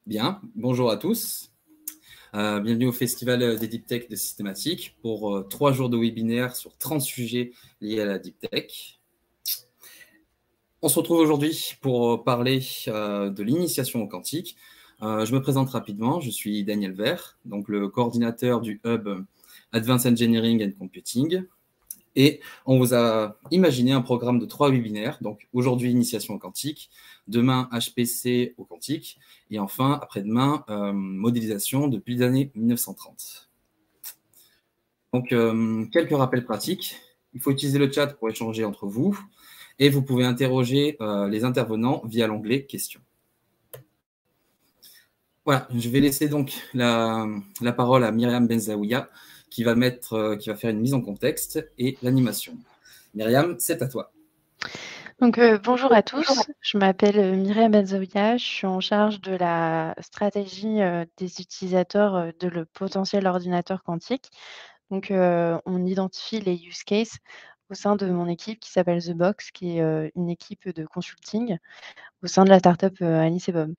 Bien, bonjour à tous. Bienvenue au Festival des Deep Tech de Systématique pour 3 jours de webinaire sur 30 sujets liés à la Deep Tech. On se retrouve aujourd'hui pour parler de l'initiation au quantique. Je me présente rapidement, je suis Daniel Vert, donc le coordinateur du Hub Advanced Engineering and Computing. Et on vous a imaginé un programme de 3 webinaires. Donc aujourd'hui, initiation au quantique, demain, HPC au quantique, et enfin, après-demain, modélisation depuis les années 1930. Donc, quelques rappels pratiques. Il faut utiliser le chat pour échanger entre vous, et vous pouvez interroger les intervenants via l'onglet questions. Voilà, je vais laisser donc la parole à Myriam Benzaouia, qui va faire une mise en contexte et l'animation. Myriam, c'est à toi. Donc, bonjour à tous, je m'appelle Myriam Benzaouia, je suis en charge de la stratégie des utilisateurs de le potentiel ordinateur quantique. Donc, on identifie les use cases au sein de mon équipe qui s'appelle The Box, qui est une équipe de consulting au sein de la startup Alice et Bob.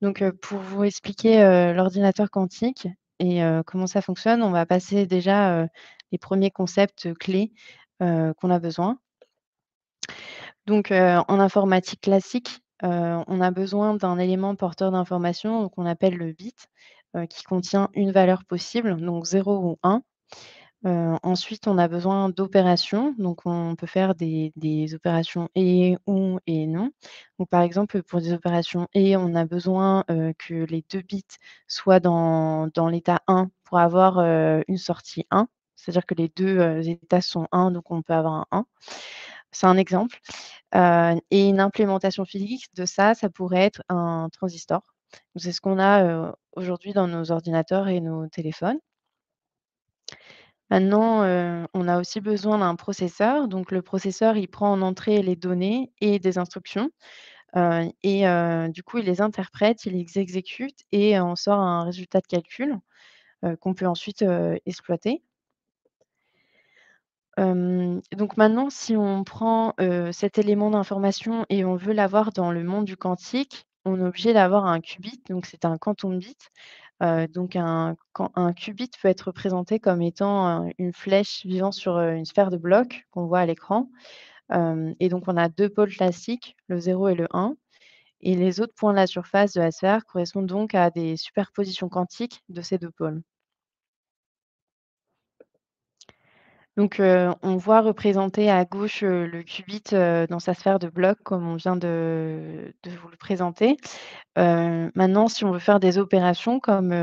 Donc, pour vous expliquer l'ordinateur quantique et comment ça fonctionne, on va passer déjà les premiers concepts clés qu'on a besoin. Donc, en informatique classique, on a besoin d'un élément porteur d'information, qu'on appelle le bit, qui contient une valeur possible, donc 0 ou 1. Ensuite, on a besoin d'opérations, donc on peut faire des opérations et, ou et non. Donc, par exemple, pour des opérations et, on a besoin que les 2 bits soient dans l'état 1 pour avoir une sortie 1. C'est-à-dire que les 2 états sont 1, donc on peut avoir un 1. C'est un exemple. Et une implémentation physique de ça, ça pourrait être un transistor. Donc c'est ce qu'on a aujourd'hui dans nos ordinateurs et nos téléphones. Maintenant, on a aussi besoin d'un processeur. Donc le processeur, il prend en entrée les données et des instructions, du coup, il les interprète, il les exécute et en sort un résultat de calcul, qu'on peut ensuite exploiter. Donc maintenant, si on prend cet élément d'information et on veut l'avoir dans le monde du quantique, on est obligé d'avoir un qubit, donc c'est un quantum bit. Donc un qubit peut être représenté comme étant une flèche vivant sur une sphère de blocs qu'on voit à l'écran. Et donc on a 2 pôles classiques, le 0 et le 1, et les autres points de la surface de la sphère correspondent donc à des superpositions quantiques de ces 2 pôles. Donc, on voit représenter à gauche, le qubit, dans sa sphère de blocs comme on vient de vous le présenter. Maintenant, si on veut faire des opérations comme,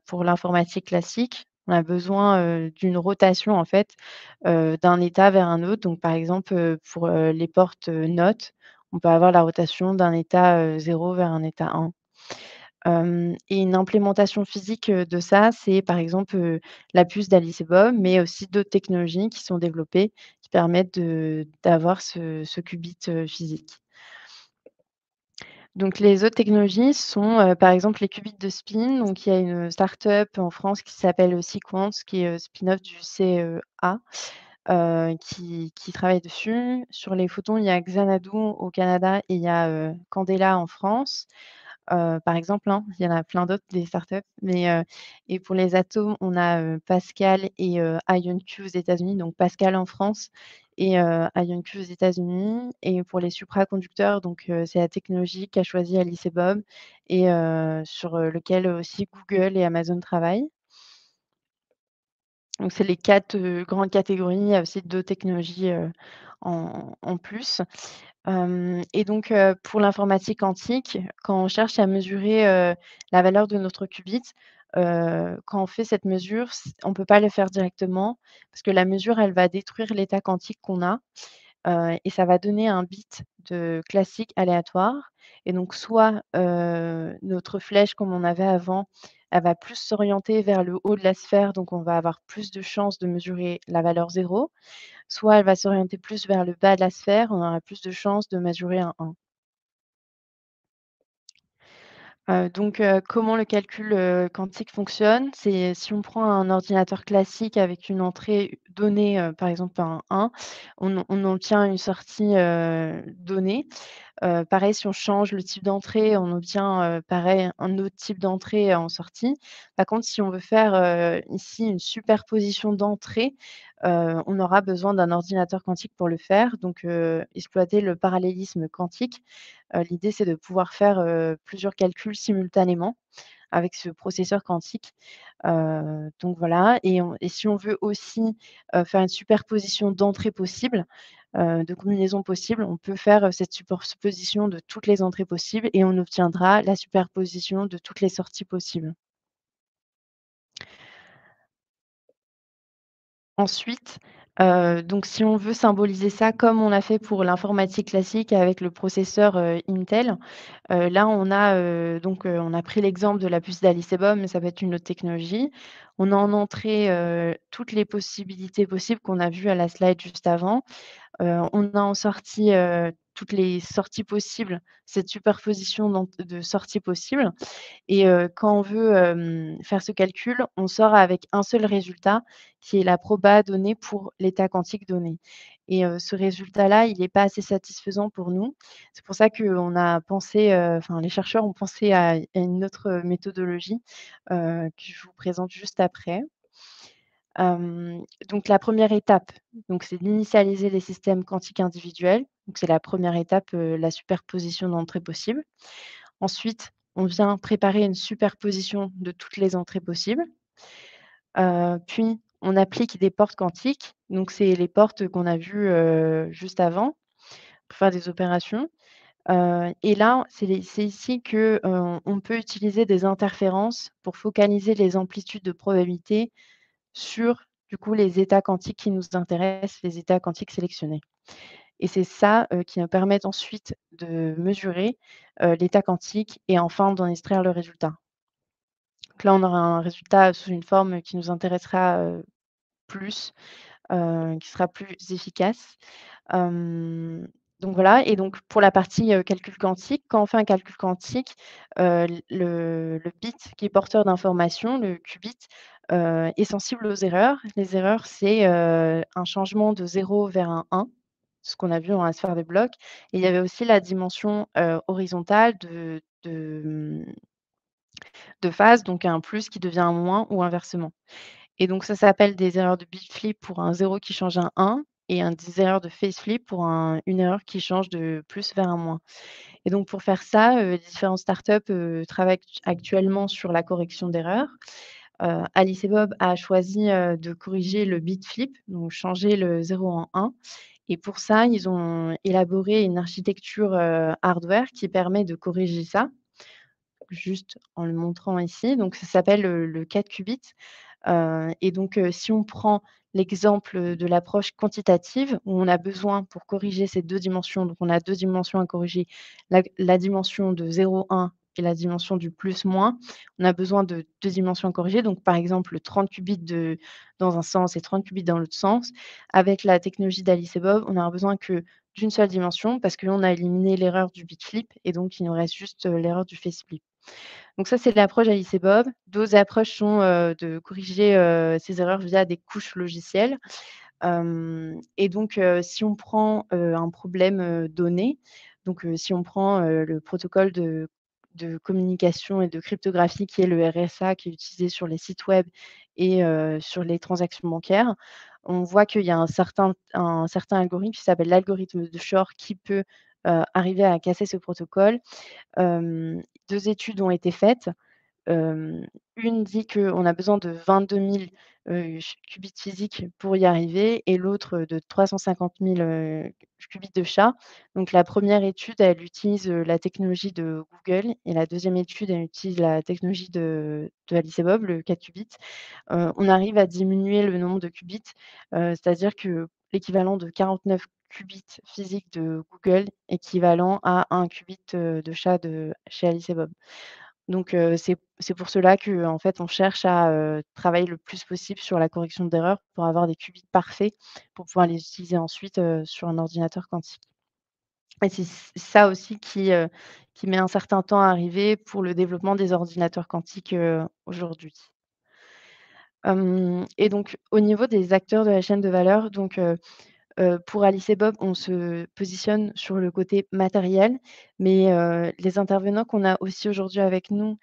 pour l'informatique classique, on a besoin, d'une rotation en fait, d'un état vers un autre. Donc par exemple, pour, les portes, NOT, on peut avoir la rotation d'un état, 0 vers un état 1. Et une implémentation physique, de ça, c'est par exemple, la puce d'Alice et Bob, mais aussi d'autres technologies qui sont développées, qui permettent d'avoir ce qubit, physique. Donc les autres technologies sont, par exemple les qubits de spin. Donc il y a une start-up en France qui s'appelle, Sequans, qui est, spin-off du CEA, qui travaille dessus. Sur les photons, il y a Xanadu au Canada et il y a, Candela en France. Par exemple, hein, il y en a plein d'autres, des startups, mais et pour les atomes, on a, Pascal et IonQ aux États-Unis, donc Pascal en France et IonQ aux États-Unis. Et pour les supraconducteurs, donc c'est la technologie qu'a choisie Alice et Bob et sur lequel aussi Google et Amazon travaillent. Donc c'est les 4 grandes catégories. Il y a aussi d'autres technologies en plus. Et donc, pour l'informatique quantique, quand on cherche à mesurer, la valeur de notre qubit, quand on fait cette mesure, on ne peut pas le faire directement parce que la mesure, elle va détruire l'état quantique qu'on a, et ça va donner un bit de classique aléatoire. Et donc soit, notre flèche comme on avait avant, elle va plus s'orienter vers le haut de la sphère, donc on va avoir plus de chances de mesurer la valeur 0. Soit elle va s'orienter plus vers le bas de la sphère, on aura plus de chances de mesurer un 1. Comment le calcul, quantique fonctionne? C'est si on prend un ordinateur classique avec une entrée donnée, par exemple un 1, on obtient une sortie, donnée. Pareil, si on change le type d'entrée, on obtient, pareil, un autre type d'entrée en sortie. Par contre, si on veut faire, ici une superposition d'entrées, on aura besoin d'un ordinateur quantique pour le faire, exploiter le parallélisme quantique. L'idée, c'est de pouvoir faire, plusieurs calculs simultanément avec ce processeur quantique. Donc voilà et si on veut aussi, faire une superposition d'entrées possibles, de combinaisons possibles, on peut faire, cette superposition de toutes les entrées possibles et on obtiendra la superposition de toutes les sorties possibles. Ensuite, si on veut symboliser ça comme on a fait pour l'informatique classique avec le processeur, Intel, là on a pris l'exemple de la puce d'Alice et Bob, mais ça peut être une autre technologie. On a en entrée, toutes les possibilités possibles qu'on a vues à la slide juste avant. On a en sortie, toutes les sorties possibles, cette superposition de sorties possibles. Quand on veut, faire ce calcul, on sort avec un seul résultat qui est la proba donnée pour l'état quantique donné ce résultat-là, il n'est pas assez satisfaisant pour nous. C'est pour ça qu'on a pensé, enfin les chercheurs ont pensé à une autre méthodologie, que je vous présente juste après. La première étape, c'est d'initialiser les systèmes quantiques individuels. Donc c'est la première étape, la superposition d'entrées possibles. Ensuite, on vient préparer une superposition de toutes les entrées possibles. Puis on applique des portes quantiques, donc c'est les portes qu'on a vues, juste avant pour faire des opérations. Et là, c'est ici que, on peut utiliser des interférences pour focaliser les amplitudes de probabilité sur, du coup, les états quantiques qui nous intéressent, les états quantiques sélectionnés. Et c'est ça, qui nous permet ensuite de mesurer, l'état quantique et enfin d'en extraire le résultat. Donc là, on aura un résultat sous une forme qui nous intéressera, plus, qui sera plus efficace. Hem, donc voilà et donc pour la partie, calcul quantique, quand on fait un calcul quantique, le bit qui est porteur d'information, le qubit, est sensible aux erreurs. Les erreurs, c'est, un changement de 0 vers un 1, ce qu'on a vu dans la sphère des blocs et il y avait aussi la dimension, horizontale de phase, donc un plus qui devient un moins ou inversement. Et donc ça s'appelle des erreurs de bit flip pour un 0 qui change un 1 et des erreurs de phase flip pour une erreur qui change de plus vers un moins. Et donc pour faire ça, les différentes startups, travaillent actuellement sur la correction d'erreurs. Alice et Bob a choisi, de corriger le bit flip, donc changer le 0 en 1 et pour ça, ils ont élaboré une architecture, hardware qui permet de corriger ça, juste en le montrant ici. Donc ça s'appelle, le 4 qubits. Si on prend l'exemple, de l'approche quantitative où on a besoin pour corriger ces 2 dimensions, donc on a 2 dimensions à corriger, la dimension de 0,1 et la dimension du plus/moins. On a besoin de 2 dimensions à corriger, donc par exemple 30 qubits dans un sens et 30 qubits dans l'autre sens. Avec la technologie d'Alice et Bob, on aura besoin que d'une seule dimension parce que on a éliminé l'erreur du bit flip et donc il nous reste juste, l'erreur du phase flip. Donc ça, c'est l'approche Alice et Bob. D'autres approches sont, de corriger, ces erreurs via des couches logicielles. Si on prend, un problème, donné, si on prend, le protocole de communication et de cryptographie qui est le RSA, qui est utilisé sur les sites web et sur les transactions bancaires, on voit qu'il y a un certain algorithme qui s'appelle l'algorithme de Shor qui peut, arriver à casser ce protocole. 2 études ont été faites. Une dit qu'on a besoin de 22 000, qubits physiques pour y arriver et l'autre, de 350 000, qubits de SHA. Donc la première étude, elle utilise, la technologie de Google et la deuxième étude, elle utilise la technologie de Alice et Bob, le 4 qubits. On arrive à diminuer le nombre de qubits, c'est-à-dire que l'équivalent de 49 qubits physiques de Google équivalent à un qubit, de SHA de chez Alice et Bob. C'est pour cela qu'en fait, on cherche à, travailler le plus possible sur la correction d'erreurs pour avoir des qubits parfaits, pour pouvoir les utiliser ensuite, sur un ordinateur quantique. Et c'est ça aussi qui met un certain temps à arriver pour le développement des ordinateurs quantiques, aujourd'hui. Et donc au niveau des acteurs de la chaîne de valeur, donc pour Alice et Bob, on se positionne sur le côté matériel, mais les intervenants qu'on a aussi aujourd'hui avec nous,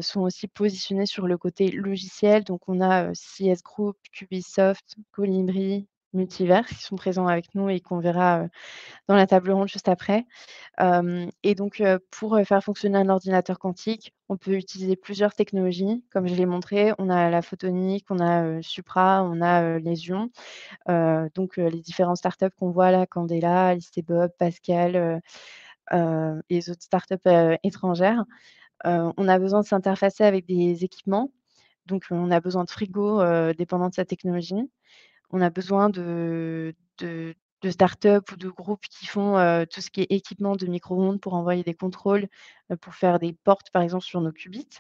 sont aussi positionnés sur le côté logiciel. Donc on a, CS Group, Cubisoft, Colibri, Multivers qui sont présents avec nous et qu'on verra, dans la table ronde juste après. Et donc pour, faire fonctionner un ordinateur quantique, on peut utiliser plusieurs technologies. Comme je l'ai montré, on a la photonique, on a, Supra, on a, les ions. Donc les différentes startups qu'on voit là, Candela, Alice et Bob, Pascal, et les autres startups, étrangères. On a besoin de s'interfacer avec des équipements, donc on a besoin de frigos, dépendant de sa technologie. On a besoin de startups ou de groupes qui font, tout ce qui est équipement de micro-ondes pour envoyer des contrôles, pour faire des portes, par exemple, sur nos qubits.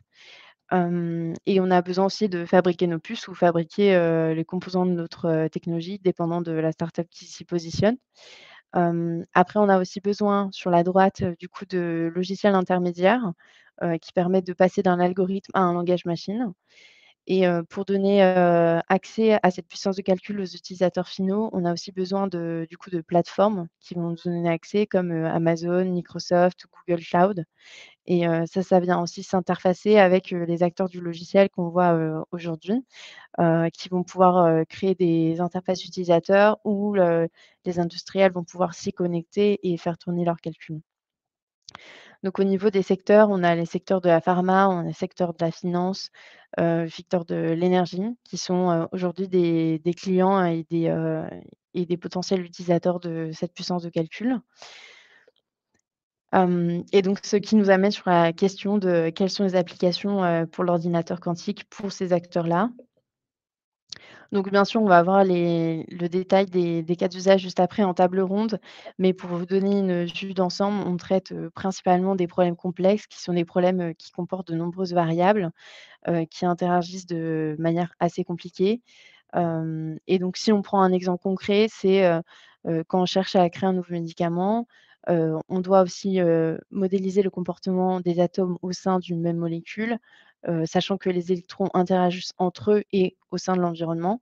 Et on a besoin aussi de fabriquer nos puces ou fabriquer, les composants de notre, technologie dépendant de la startup qui s'y positionne. Après on a aussi besoin sur la droite, du coup de logiciels intermédiaires, qui permettent de passer d'un algorithme à un langage machine. Et pour donner, accès à cette puissance de calcul aux utilisateurs finaux, on a aussi besoin du coup de plateformes qui vont nous donner accès comme, Amazon, Microsoft ou Google Cloud. Et ça vient aussi s'interfacer avec, les acteurs du logiciel qu'on voit, aujourd'hui, qui vont pouvoir, créer des interfaces utilisateurs où les industriels vont pouvoir s'y connecter et faire tourner leurs calculs. Donc au niveau des secteurs, on a les secteurs de la pharma, on a le secteur de la finance, le secteur de l'énergie qui sont, aujourd'hui des clients et des potentiels utilisateurs de cette puissance de calcul. Et donc ce qui nous amène sur la question de quelles sont les applications, pour l'ordinateur quantique pour ces acteurs-là. Donc bien sûr, on va voir le détail des cas d'usage juste après en table ronde, mais pour vous donner une vue d'ensemble, on traite, principalement des problèmes complexes qui sont des problèmes, qui comportent de nombreuses variables, qui interagissent de manière assez compliquée. Et donc si on prend un exemple concret, c'est, quand on cherche à créer un nouveau médicament, on doit aussi, modéliser le comportement des atomes au sein d'une même molécule, sachant que les électrons interagissent entre eux et au sein de l'environnement.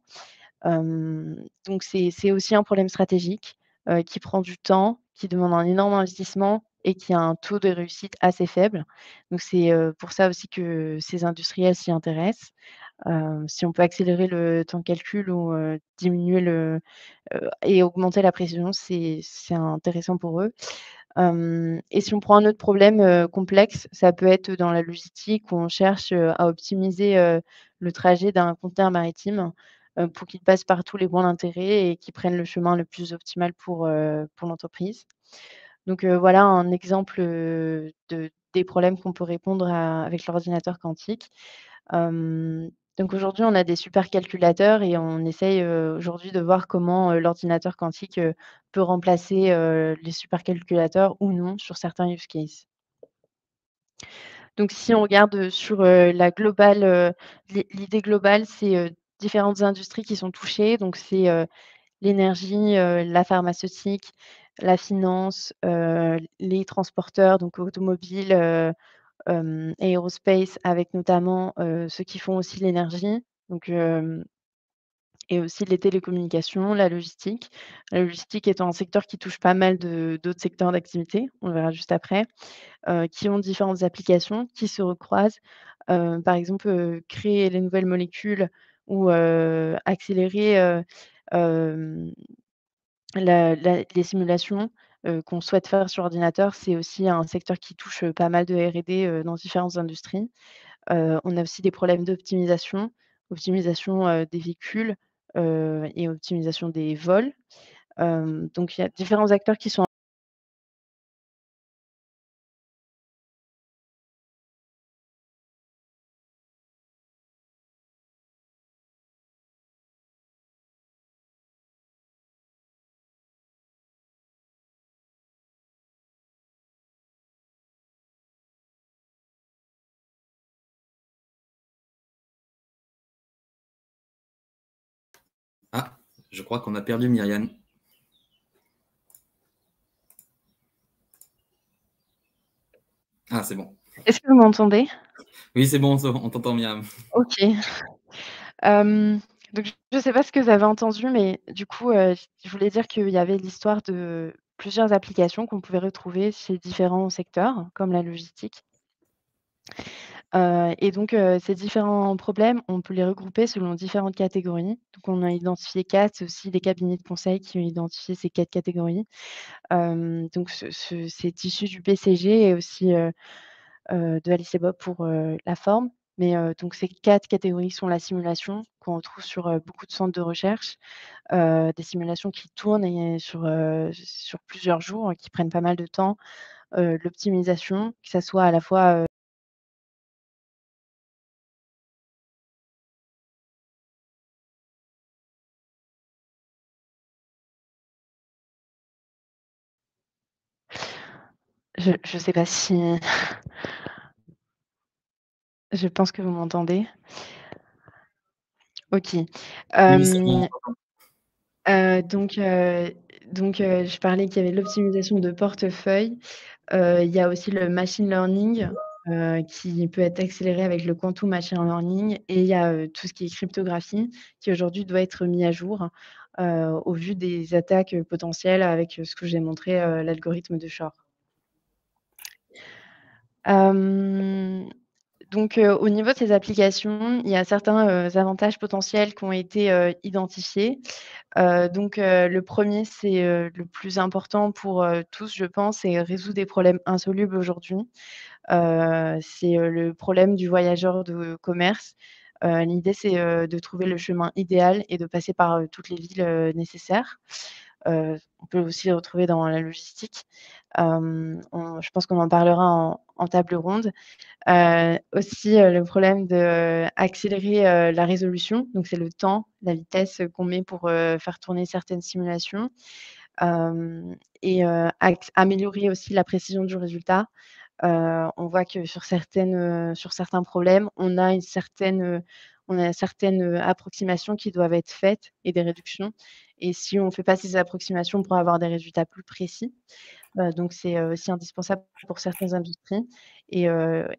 Donc c'est aussi un problème stratégique, qui prend du temps, qui demande un énorme investissement et qui a un taux de réussite assez faible. Donc c'est, pour ça aussi que ces industriels s'y intéressent. Si on peut accélérer le temps de calcul ou, diminuer et augmenter la précision, c'est intéressant pour eux. Et si on prend un autre problème, complexe, ça peut être dans la logistique où on cherche, à optimiser, le trajet d'un conteneur maritime, pour qu'il passe par tous les points d'intérêt et qu'il prenne le chemin le plus optimal pour l'entreprise. Donc, voilà un exemple, des problèmes qu'on peut répondre à avec l'ordinateur quantique. Donc aujourd'hui, on a des supercalculateurs et on essaye, aujourd'hui de voir comment, l'ordinateur quantique, peut remplacer, les supercalculateurs ou non sur certains use cases. Donc si on regarde, sur, la globale, l'idée globale, c'est, différentes industries qui sont touchées. Donc c'est, l'énergie, la pharmaceutique, la finance, les transporteurs, donc automobiles, aérospace avec notamment, ceux qui font aussi l'énergie, donc et aussi les télécommunications, la logistique. La logistique étant un secteur qui touche pas mal d'autres secteurs d'activité, on le verra juste après, qui ont différentes applications qui se recroisent. Par exemple, créer les nouvelles molécules ou accélérer, hem, les simulations, qu'on souhaite faire sur ordinateur, c'est aussi un secteur qui touche, pas mal de R&D, dans différentes industries. On a aussi des problèmes d'optimisation, optimisation, des véhicules, et optimisation des vols. Donc il y a différents acteurs qui sont. Ah, je crois qu'on a perdu Myriam. Ah, c'est bon. Est-ce que vous m'entendez? Oui, c'est bon, on t'entend bien. OK. Donc je ne sais pas ce que vous avez entendu, mais du coup, je voulais dire qu'il y avait l'histoire de plusieurs applications qu'on pouvait retrouver chez différents secteurs, comme la logistique. Et donc, ces différents problèmes, on peut les regrouper selon différentes catégories. Donc on a identifié 4, c'est aussi des cabinets de conseil qui ont identifié ces 4 catégories. Donc c'est issu du BCG et aussi, de Alice et Bob pour, la forme. Mais, donc ces 4 catégories sont la simulation qu'on retrouve sur, beaucoup de centres de recherche, des simulations qui tournent et sur plusieurs jours, qui prennent pas mal de temps, l'optimisation, que ça soit à la fois, je sais pas si je pense que vous m'entendez? OK. Oui, oui, c'est bon. Hem, heu, donc heu je parlais qu'il y avait l'optimisation de portefeuille. Il y a aussi le machine learning, qui peut être accéléré avec le quantum machine learning et il y a, tout ce qui est cryptographie qui aujourd'hui doit être mis à jour, au vu des attaques, potentielles avec, ce que j'ai montré, l'algorithme de Shor. Hem au niveau de ces applications, il y a certains, avantages potentiels qui ont été, identifiés. Le premier, c'est, le plus important pour, tous, je pense, c'est résoudre des problèmes insolubles aujourd'hui. C'est, le problème du voyageur de commerce. L'idée, c'est, de trouver le chemin idéal et de passer par, toutes les villes, nécessaires. On peut aussi le retrouver dans la logistique. On Je pense qu'on en parlera en table ronde. Aussi, le problème de, accélérer, la résolution, donc c'est le temps, la vitesse, qu'on met pour, faire tourner certaines simulations. Hem Améliorer aussi la précision du résultat. On voit que sur certains problèmes, on a certaines, approximations qui doivent être faites et des réductions et si on fait pas ces approximations, on pourra avoir des résultats plus précis. Donc c'est, aussi indispensable pour certaines industries et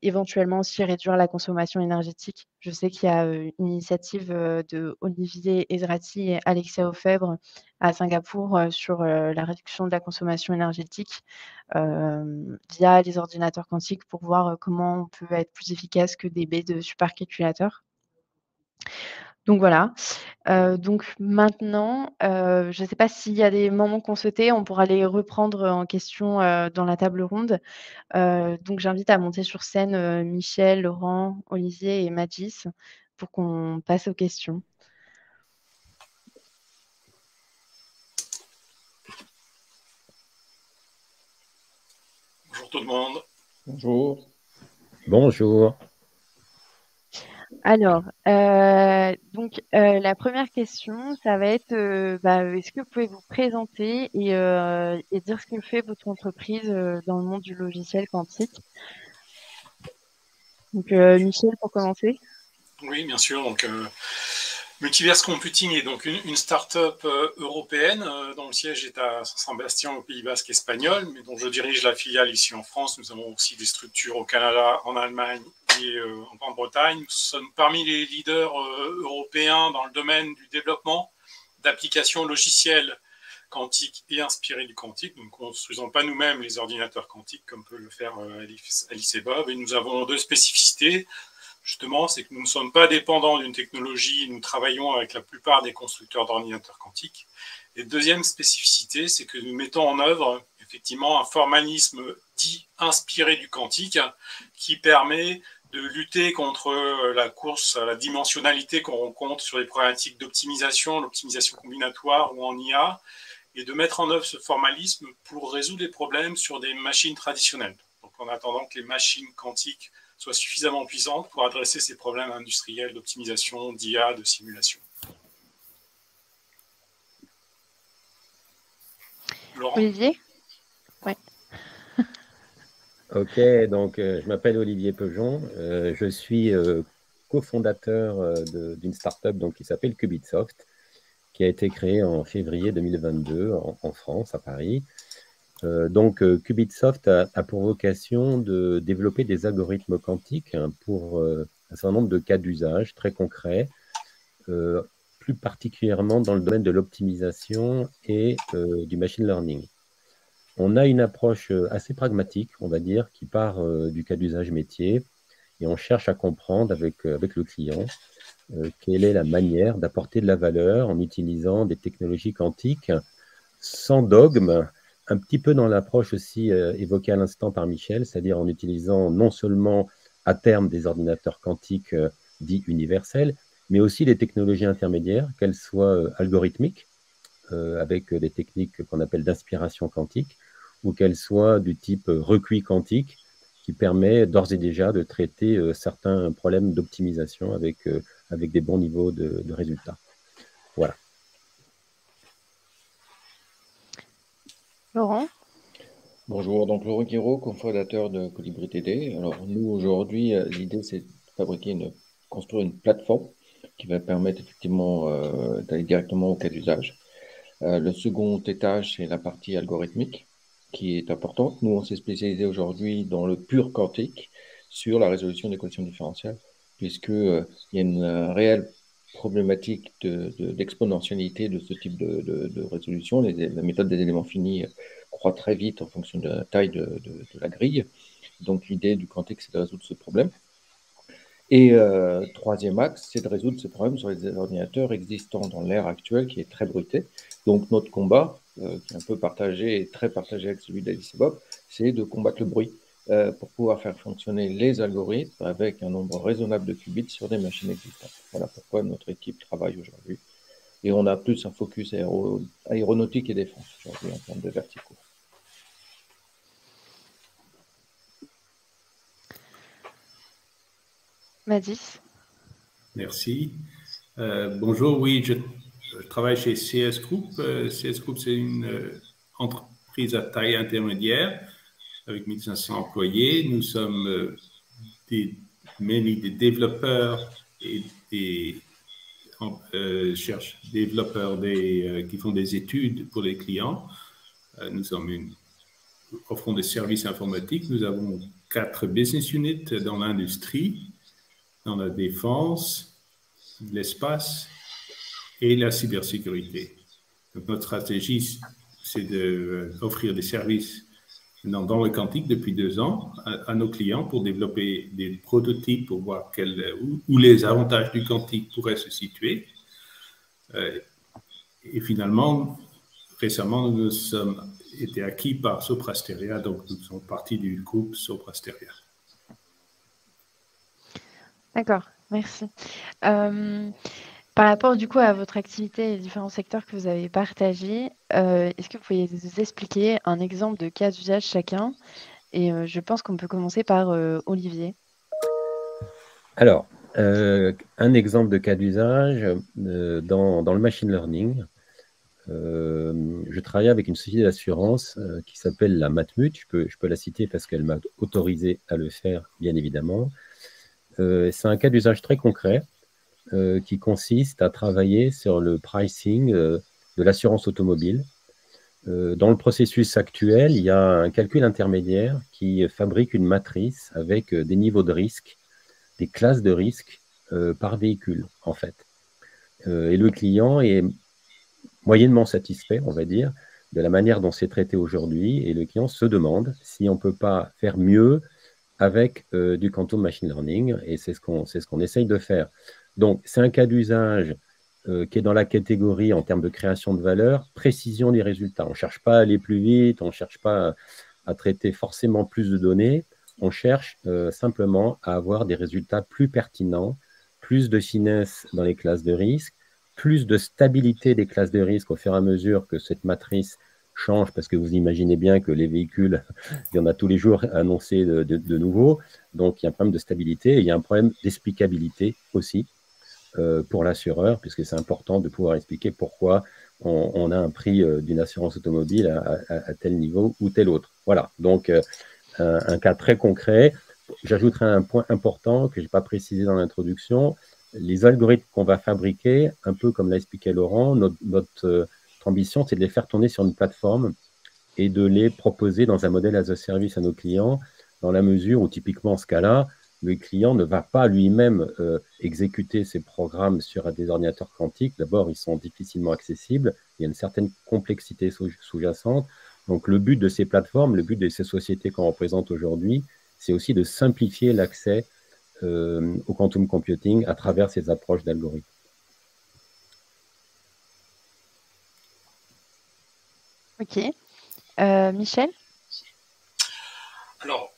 éventuellement aussi réduire la consommation énergétique. Je sais qu'il y a, une initiative, de Olivier Ezrati et Alexia Ofebre à Singapour, sur, la réduction de la consommation énergétique, via les ordinateurs quantiques pour voir, comment on peut être plus efficace que des baies de supercalculateurs. Donc voilà. Donc maintenant, je ne sais pas s'il y a des moments qu'on sautait, on pourra les reprendre, en question, dans la table ronde. Donc j'invite à monter sur scène, Michel, Laurent, Olivier et Magis pour qu'on passe aux questions. Bonjour tout le monde. Bonjour. Bonjour. Alors, la première question, ça va être, est-ce que vous pouvez vous présenter et dire ce que fait votre entreprise, dans le monde du logiciel quantique? Donc, Michel, pour commencer. Oui, bien sûr. Donc, Multiverse Computing est donc une start-up européenne dont le siège est à Saint-Sébastien au Pays Basque espagnol, mais dont je dirige la filiale ici en France. Nous avons aussi des structures au Canada, en Allemagne et en Grande-Bretagne. Nous sommes parmi les leaders européens dans le domaine du développement d'applications logicielles quantiques et inspirées du quantique. Nous ne construisons pas nous-mêmes les ordinateurs quantiques comme peut le faire Alice et Bob. Et nous avons deux spécificités. Justement, c'est que nous ne sommes pas dépendants d'une technologie, nous travaillons avec la plupart des constructeurs d'ordinateurs quantiques. Et deuxième spécificité, c'est que nous mettons en œuvre effectivement un formalisme dit inspiré du quantique qui permet de lutter contre la course à la dimensionnalité qu'on rencontre sur les problématiques d'optimisation, l'optimisation combinatoire ou en IA, et de mettre en œuvre ce formalisme pour résoudre les problèmes sur des machines traditionnelles. Donc en attendant que les machines quantiques soient suffisamment puissantes pour adresser ces problèmes industriels d'optimisation, d'IA, de simulation. Laurent? Olivier? Ouais. Ok, donc je m'appelle Olivier Pejon. Je suis cofondateur d'une startup donc, qui s'appelle Qubitsoft, qui a été créée en février 2022 en France, à Paris. Qubitsoft a pour vocation de développer des algorithmes quantiques pour un certain nombre de cas d'usage très concrets, plus particulièrement dans le domaine de l'optimisation et du machine learning. On a une approche assez pragmatique, on va dire, qui part du cas d'usage métier, et on cherche à comprendre avec le client quelle est la manière d'apporter de la valeur en utilisant des technologies quantiques sans dogme, un petit peu dans l'approche aussi évoquée à l'instant par Michel, c'est-à-dire en utilisant non seulement à terme des ordinateurs quantiques dits universels, mais aussi des technologies intermédiaires, qu'elles soient algorithmiques, avec des techniques qu'on appelle d'inspiration quantique, ou qu'elles soient du type recuit quantique, qui permet d'ores et déjà de traiter certains problèmes d'optimisation avec des bons niveaux de résultats. Voilà. Laurent? Bonjour, donc Laurent Guiraud, cofondateur de Colibri TD. Alors nous, aujourd'hui, l'idée, c'est de construire une plateforme qui va permettre effectivement d'aller directement au cas d'usage. Le second étage, c'est la partie algorithmique qui est importante. Nous, on s'est spécialisé aujourd'hui dans le pur quantique sur la résolution des équations différentielles, puisque il y a une réelle problématique d'exponentialité de ce type de résolution. La méthode des éléments finis croît très vite en fonction de la taille de la grille. Donc l'idée du quantique, c'est de résoudre ce problème. Et troisième axe, c'est de résoudre ce problème sur les ordinateurs existants dans l'ère actuelle qui est très bruitée. Donc notre combat, qui est un peu partagé et très partagé avec celui d'Alice et Bob, c'est de combattre le bruit pour pouvoir faire fonctionner les algorithmes avec un nombre raisonnable de qubits sur des machines existantes. Voilà pourquoi notre équipe travaille aujourd'hui. Et on a plus un focus aéronautique et défense aujourd'hui en termes de verticaux. Mathis? Merci. Bonjour, oui, je travaille chez CS Group. CS Group, c'est une entreprise à taille intermédiaire avec 1500 employés. Nous sommes des développeurs et des développeurs qui font des études pour les clients. Nous offrons des services informatiques. Nous avons 4 business units dans l'industrie, dans la défense, l'espace et la cybersécurité. Donc, notre stratégie, c'est d'offrir des services dans le quantique depuis 2 ans à nos clients pour développer des prototypes pour voir où les avantages du quantique pourraient se situer. Et finalement, récemment, nous sommes été acquis par Sopra Steria, donc nous sommes partie du groupe Sopra Steria. D'accord, merci. Par rapport du coup à votre activité et les différents secteurs que vous avez partagés, est-ce que vous pouvez nous expliquer un exemple de cas d'usage chacun? Et je pense qu'on peut commencer par Olivier. Alors, un exemple de cas d'usage dans le machine learning. Je travaille avec une société d'assurance qui s'appelle la Matmut. Je peux la citer parce qu'elle m'a autorisé à le faire, bien évidemment. C'est un cas d'usage très concret qui consiste à travailler sur le pricing de l'assurance automobile. Dans le processus actuel, il y a un calcul intermédiaire qui fabrique une matrice avec des niveaux de risque, des classes de risque par véhicule, en fait. Et le client est moyennement satisfait, on va dire, de la manière dont c'est traité aujourd'hui, et le client se demande si on ne peut pas faire mieux avec du quantum machine learning, et c'est ce qu'on essaye de faire. Donc, c'est un cas d'usage qui est dans la catégorie, en termes de création de valeur, précision des résultats. On ne cherche pas à aller plus vite, on ne cherche pas à traiter forcément plus de données, on cherche simplement à avoir des résultats plus pertinents, plus de finesse dans les classes de risque, plus de stabilité des classes de risque au fur et à mesure que cette matrice change, parce que vous imaginez bien que les véhicules, il y en a tous les jours annoncés de nouveaux, donc il y a un problème de stabilité et il y a un problème d'explicabilité aussi pour l'assureur, puisque c'est important de pouvoir expliquer pourquoi on a un prix d'une assurance automobile à tel niveau ou tel autre. Voilà, donc un cas très concret. J'ajouterai un point important que je n'ai pas précisé dans l'introduction. Les algorithmes qu'on va fabriquer, un peu comme l'a expliqué Laurent, notre ambition, c'est de les faire tourner sur une plateforme et de les proposer dans un modèle as a service à nos clients, dans la mesure où, typiquement, en ce cas-là, le client ne va pas lui-même exécuter ses programmes sur des ordinateurs quantiques. D'abord, ils sont difficilement accessibles, il y a une certaine complexité sous-jacente. Donc, le but de ces plateformes, le but de ces sociétés qu'on représente aujourd'hui, c'est aussi de simplifier l'accès au quantum computing à travers ces approches d'algorithmes. Ok. Michel? Alors,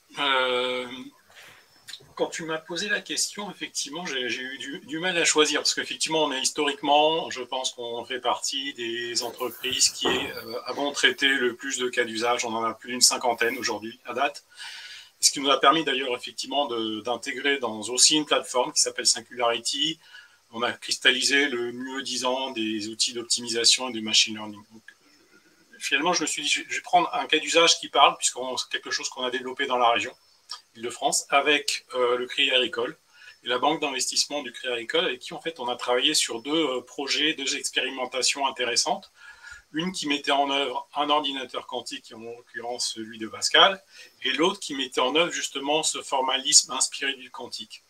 quand tu m'as posé la question, effectivement, j'ai eu du mal à choisir, parce qu'effectivement, on est historiquement, je pense qu'on fait partie des entreprises qui avons traité le plus de cas d'usage. On en a plus d'une cinquantaine aujourd'hui, à date. Ce qui nous a permis d'ailleurs, effectivement, d'intégrer dans aussi une plateforme qui s'appelle Singularity. On a cristallisé le mieux disant des outils d'optimisation et de machine learning. Donc, finalement, je me suis dit, je vais prendre un cas d'usage qui parle, puisqu'on c'est quelque chose qu'on a développé dans la région Île-de-France, avec le Crédit Agricole et la banque d'investissement du Crédit Agricole, avec qui en fait on a travaillé sur deux projets, deux expérimentations intéressantes. Une qui mettait en œuvre un ordinateur quantique, en l'occurrence celui de Pascal, et l'autre qui mettait en œuvre justement ce formalisme inspiré du quantique.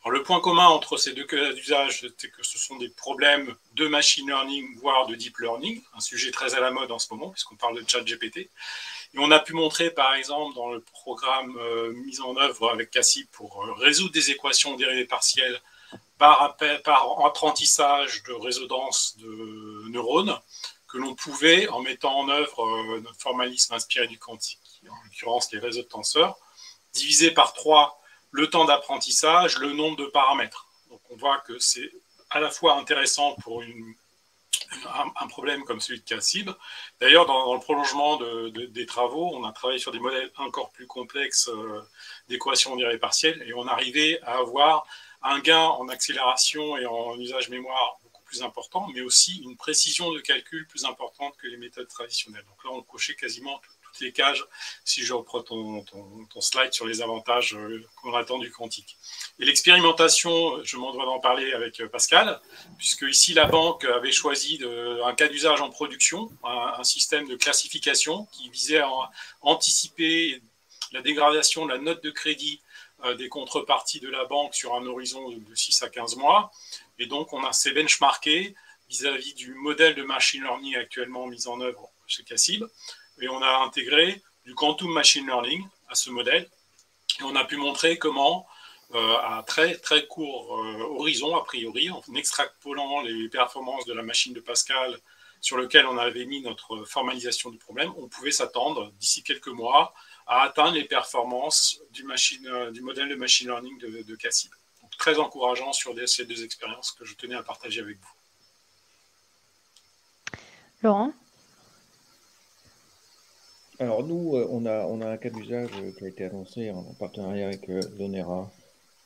Alors, le point commun entre ces deux cas d'usage, c'est que ce sont des problèmes de machine learning, voire de deep learning, un sujet très à la mode en ce moment, puisqu'on parle de ChatGPT. Et on a pu montrer, par exemple, dans le programme mis en œuvre avec Cassib pour résoudre des équations dérivées partielles par apprentissage de résonance de neurones, que l'on pouvait, en mettant en œuvre notre formalisme inspiré du quantique, en l'occurrence les réseaux de tenseurs, diviser par 3 le temps d'apprentissage, le nombre de paramètres. Donc on voit que c'est à la fois intéressant pour un problème comme celui de Cassib. D'ailleurs, dans le prolongement des travaux, on a travaillé sur des modèles encore plus complexes d'équations dérivées partielles et on arrivait à avoir un gain en accélération et en usage mémoire beaucoup plus important, mais aussi une précision de calcul plus importante que les méthodes traditionnelles. Donc là, on cochait quasiment toutes les cases, si je reprends ton slide sur les avantages qu'on attend du quantique. Et l'expérimentation, je m'en dois d'en parler avec Pascal, puisque ici, la banque avait choisi un cas d'usage en production, un système de classification qui visait à anticiper la dégradation de la note de crédit des contreparties de la banque sur un horizon de 6 à 15 mois. Et donc, on s'est benchmarké vis-à-vis du modèle de machine learning actuellement mis en œuvre chez Cassib. Et on a intégré du quantum machine learning à ce modèle. Et on a pu montrer comment, à très, très court horizon, a priori, en extrapolant les performances de la machine de Pascal sur lequel on avait mis notre formalisation du problème, on pouvait s'attendre, d'ici quelques mois, à atteindre les performances du modèle de machine learning de Cassib. Donc, très encourageant sur ces deux expériences que je tenais à partager avec vous. Laurent? Alors nous, on a un cas d'usage qui a été annoncé en partenariat avec l'ONERA,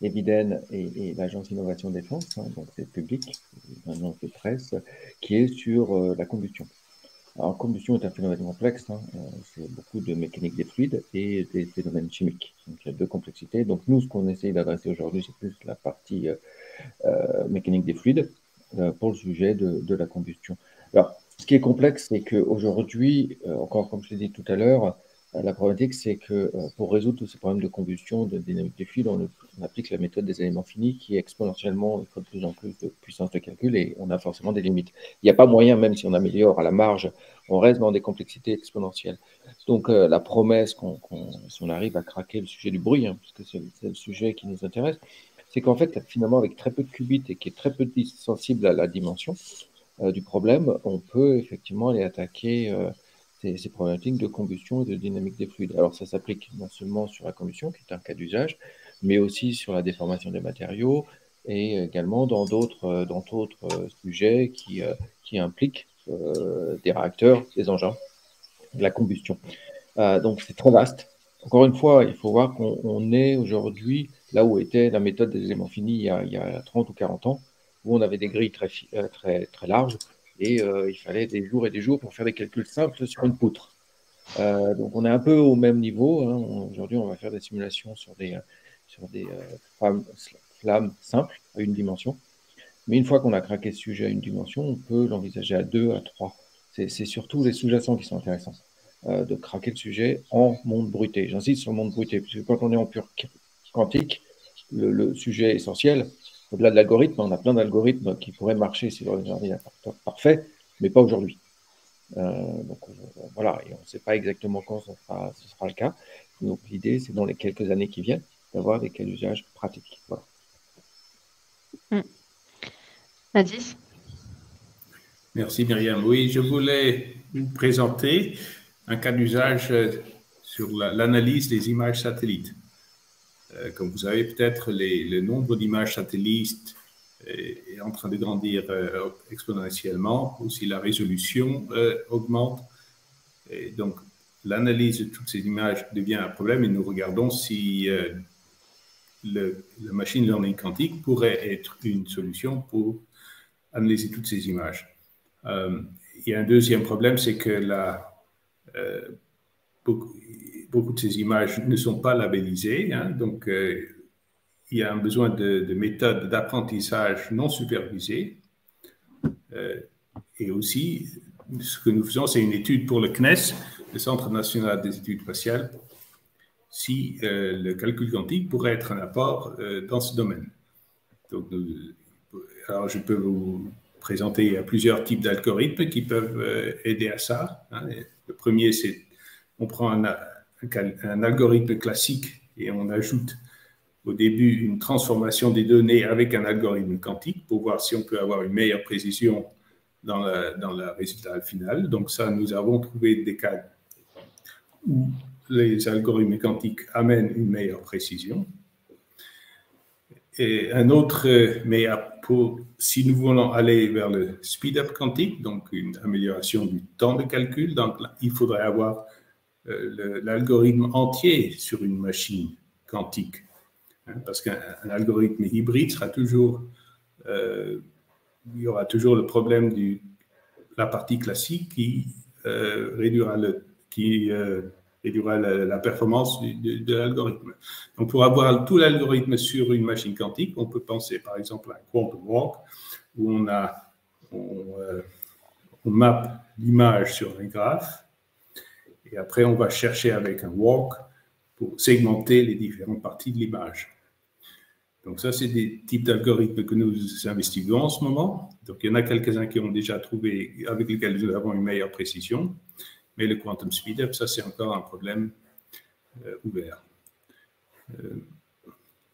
Eviden et l'Agence Innovation Défense, hein, donc c'est public, une annonce de presse, qui est sur la combustion. Alors, combustion est un phénomène complexe, hein, c'est beaucoup de mécanique des fluides et des phénomènes chimiques. Donc il y a deux complexités. Donc nous, ce qu'on essaye d'adresser aujourd'hui, c'est plus la partie mécanique des fluides pour le sujet de la combustion. Alors, ce qui est complexe, c'est qu'aujourd'hui, encore comme je l'ai dit tout à l'heure, la problématique, c'est que pour résoudre tous ces problèmes de combustion, de dynamique des fluides, on applique la méthode des éléments finis qui exponentiellement, il faut de plus en plus de puissance de calcul et on a forcément des limites. Il n'y a pas moyen, même si on améliore à la marge, on reste dans des complexités exponentielles. Donc la promesse, si on arrive à craquer le sujet du bruit, hein, puisque c'est le sujet qui nous intéresse, c'est qu'en fait, finalement, avec très peu de qubits et qui est très peu sensible à la dimension du problème, on peut effectivement aller attaquer ces problématiques de combustion et de dynamique des fluides. Alors, ça s'applique non seulement sur la combustion, qui est un cas d'usage, mais aussi sur la déformation des matériaux et également dans d'autres sujets qui impliquent des réacteurs, des engins, de la combustion. Donc, c'est très vaste. Encore une fois, il faut voir qu'on est aujourd'hui là où était la méthode des éléments finis il y a 30 ou 40 ans, où on avait des grilles très larges et il fallait des jours et des jours pour faire des calculs simples sur une poutre. Donc on est un peu au même niveau, hein. Aujourd'hui, on va faire des simulations sur des flammes simples à une dimension. Mais une fois qu'on a craqué ce sujet à une dimension, on peut l'envisager à 2, à 3. C'est surtout les sous-jacents qui sont intéressants. de craquer le sujet en monde bruité. J'insiste sur le monde bruité, parce que quand on est en pur quantique, le sujet essentiel, au-delà de l'algorithme, on a plein d'algorithmes qui pourraient marcher sur un ordinateur parfait, mais pas aujourd'hui. Donc voilà, et on ne sait pas exactement quand ce sera le cas. Donc l'idée, c'est dans les quelques années qui viennent, d'avoir des cas d'usage pratiques. Voilà. Nadis? Merci Myriam. Oui, je voulais vous présenter un cas d'usage sur l'analyse des images satellites. Comme vous savez, peut-être le nombre d'images satellites est en train de grandir exponentiellement. Aussi, la résolution augmente. Et donc, l'analyse de toutes ces images devient un problème et nous regardons si le machine learning quantique pourrait être une solution pour analyser toutes ces images. Il y a un deuxième problème, c'est que beaucoup de ces images ne sont pas labellisées, hein, donc il y a un besoin de méthodes d'apprentissage non supervisées. Et aussi, ce que nous faisons, c'est une étude pour le CNES, le Centre national des études spatiales, si le calcul quantique pourrait être un apport dans ce domaine. Donc, alors, je peux vous présenter plusieurs types d'algorithmes qui peuvent aider à ça. Hein. Le premier, c'est on prend un algorithme classique et on ajoute au début une transformation des données avec un algorithme quantique pour voir si on peut avoir une meilleure précision dans le résultat final. Donc ça, nous avons trouvé des cas où les algorithmes quantiques amènent une meilleure précision. Et un autre, mais si nous voulons aller vers le speed-up quantique, donc une amélioration du temps de calcul, donc il faudrait avoir l'algorithme entier sur une machine quantique. Hein, parce qu'un algorithme hybride sera toujours, il y aura toujours le problème de la partie classique qui réduira la performance de l'algorithme. Donc, pour avoir tout l'algorithme sur une machine quantique, on peut penser par exemple à un quantum walk, où on mappe l'image sur un graphe, et après on va chercher avec un walk pour segmenter les différentes parties de l'image. Donc ça, c'est des types d'algorithmes que nous investiguons en ce moment. Donc il y en a quelques-uns qui ont déjà trouvé, avec lesquels nous avons une meilleure précision. Mais le quantum speed-up, ça, c'est encore un problème ouvert.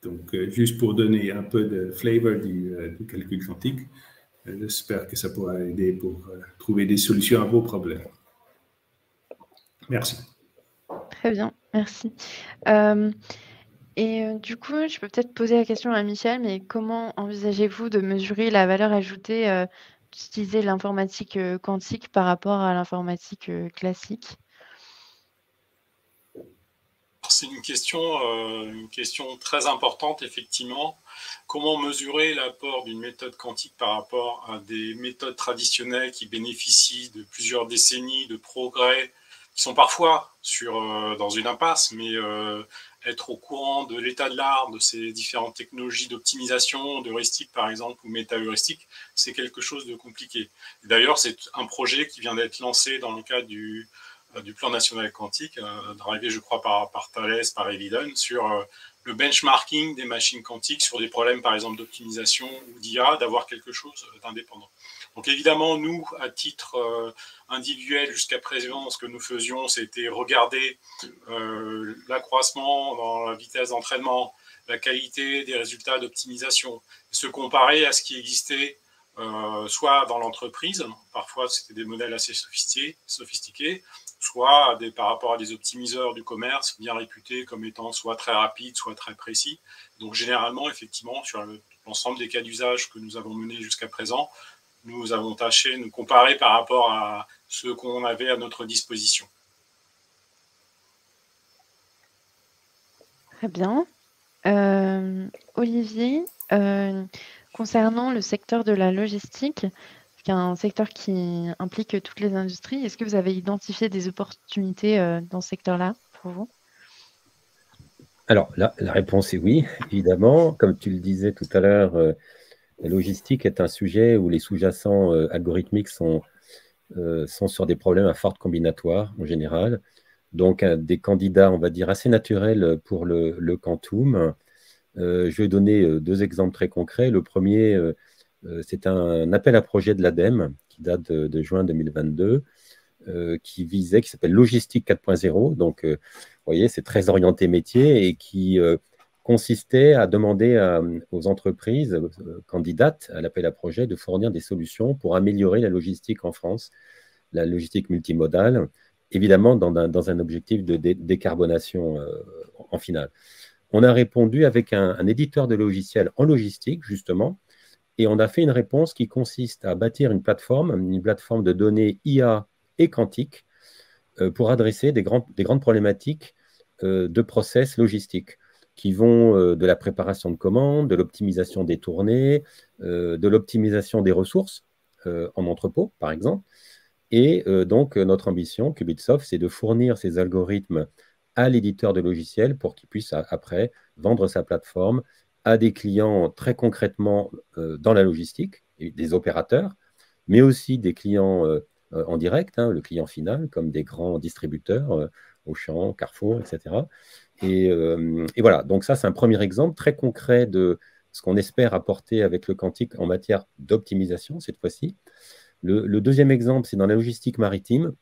Donc, juste pour donner un peu de flavor du calcul quantique, j'espère que ça pourra aider pour trouver des solutions à vos problèmes. Merci. Très bien, merci. Et du coup, je peux peut-être poser la question à Michel, mais comment envisagez-vous de mesurer la valeur ajoutée d'utiliser l'informatique quantique par rapport à l'informatique classique? C'est une question très importante, effectivement. Comment mesurer l'apport d'une méthode quantique par rapport à des méthodes traditionnelles qui bénéficient de plusieurs décennies de progrès, qui sont parfois dans une impasse, mais être au courant de l'état de l'art, de ces différentes technologies d'optimisation, d'heuristique par exemple, ou méta-heuristique, c'est quelque chose de compliqué. D'ailleurs, c'est un projet qui vient d'être lancé dans le cadre du plan national quantique, drivé, je crois, par Thales, par Eviden, sur le benchmarking des machines quantiques sur des problèmes, par exemple, d'optimisation ou d'IA, d'avoir quelque chose d'indépendant. Donc évidemment, nous, à titre individuel, jusqu'à présent, ce que nous faisions, c'était regarder l'accroissement dans la vitesse d'entraînement, la qualité des résultats d'optimisation, se comparer à ce qui existait soit dans l'entreprise, parfois c'était des modèles assez sophistiqués, soit par rapport à des optimiseurs du commerce bien réputés comme étant soit très rapides, soit très précis. Donc généralement, effectivement, sur l'ensemble des cas d'usage que nous avons menés jusqu'à présent, nous avons tâché de nous comparer par rapport à ce qu'on avait à notre disposition. Très bien. Olivier, concernant le secteur de la logistique, qui est un secteur qui implique toutes les industries, est-ce que vous avez identifié des opportunités dans ce secteur-là pour vous? Alors, la réponse est oui, évidemment. Comme tu le disais tout à l'heure, la logistique est un sujet où les sous-jacents algorithmiques sont sont sur des problèmes à forte combinatoire en général. Donc, des candidats, on va dire, assez naturels pour le quantum. Je vais donner deux exemples très concrets. Le premier, c'est un appel à projet de l'ADEME qui date de juin 2022, qui s'appelle Logistique 4.0. Donc, vous voyez, c'est très orienté métier et qui consistait à demander aux entreprises candidates à l'appel à projet de fournir des solutions pour améliorer la logistique en France, la logistique multimodale, évidemment dans un objectif de décarbonation en finale. On a répondu avec un éditeur de logiciels en logistique, justement, et on a fait une réponse qui consiste à bâtir une plateforme de données IA et quantique pour adresser des grandes problématiques de process logistiques qui vont de la préparation de commandes, de l'optimisation des tournées, de l'optimisation des ressources en entrepôt, par exemple. Et donc, notre ambition, Qubitsoft, c'est de fournir ces algorithmes à l'éditeur de logiciels pour qu'il puisse après vendre sa plateforme à des clients très concrètement dans la logistique, des opérateurs, mais aussi des clients en direct, le client final, comme des grands distributeurs, Auchan, Carrefour, etc. Et voilà, donc ça, c'est un premier exemple très concret de ce qu'on espère apporter avec le quantique en matière d'optimisation, cette fois-ci. Le deuxième exemple, c'est dans la logistique maritime.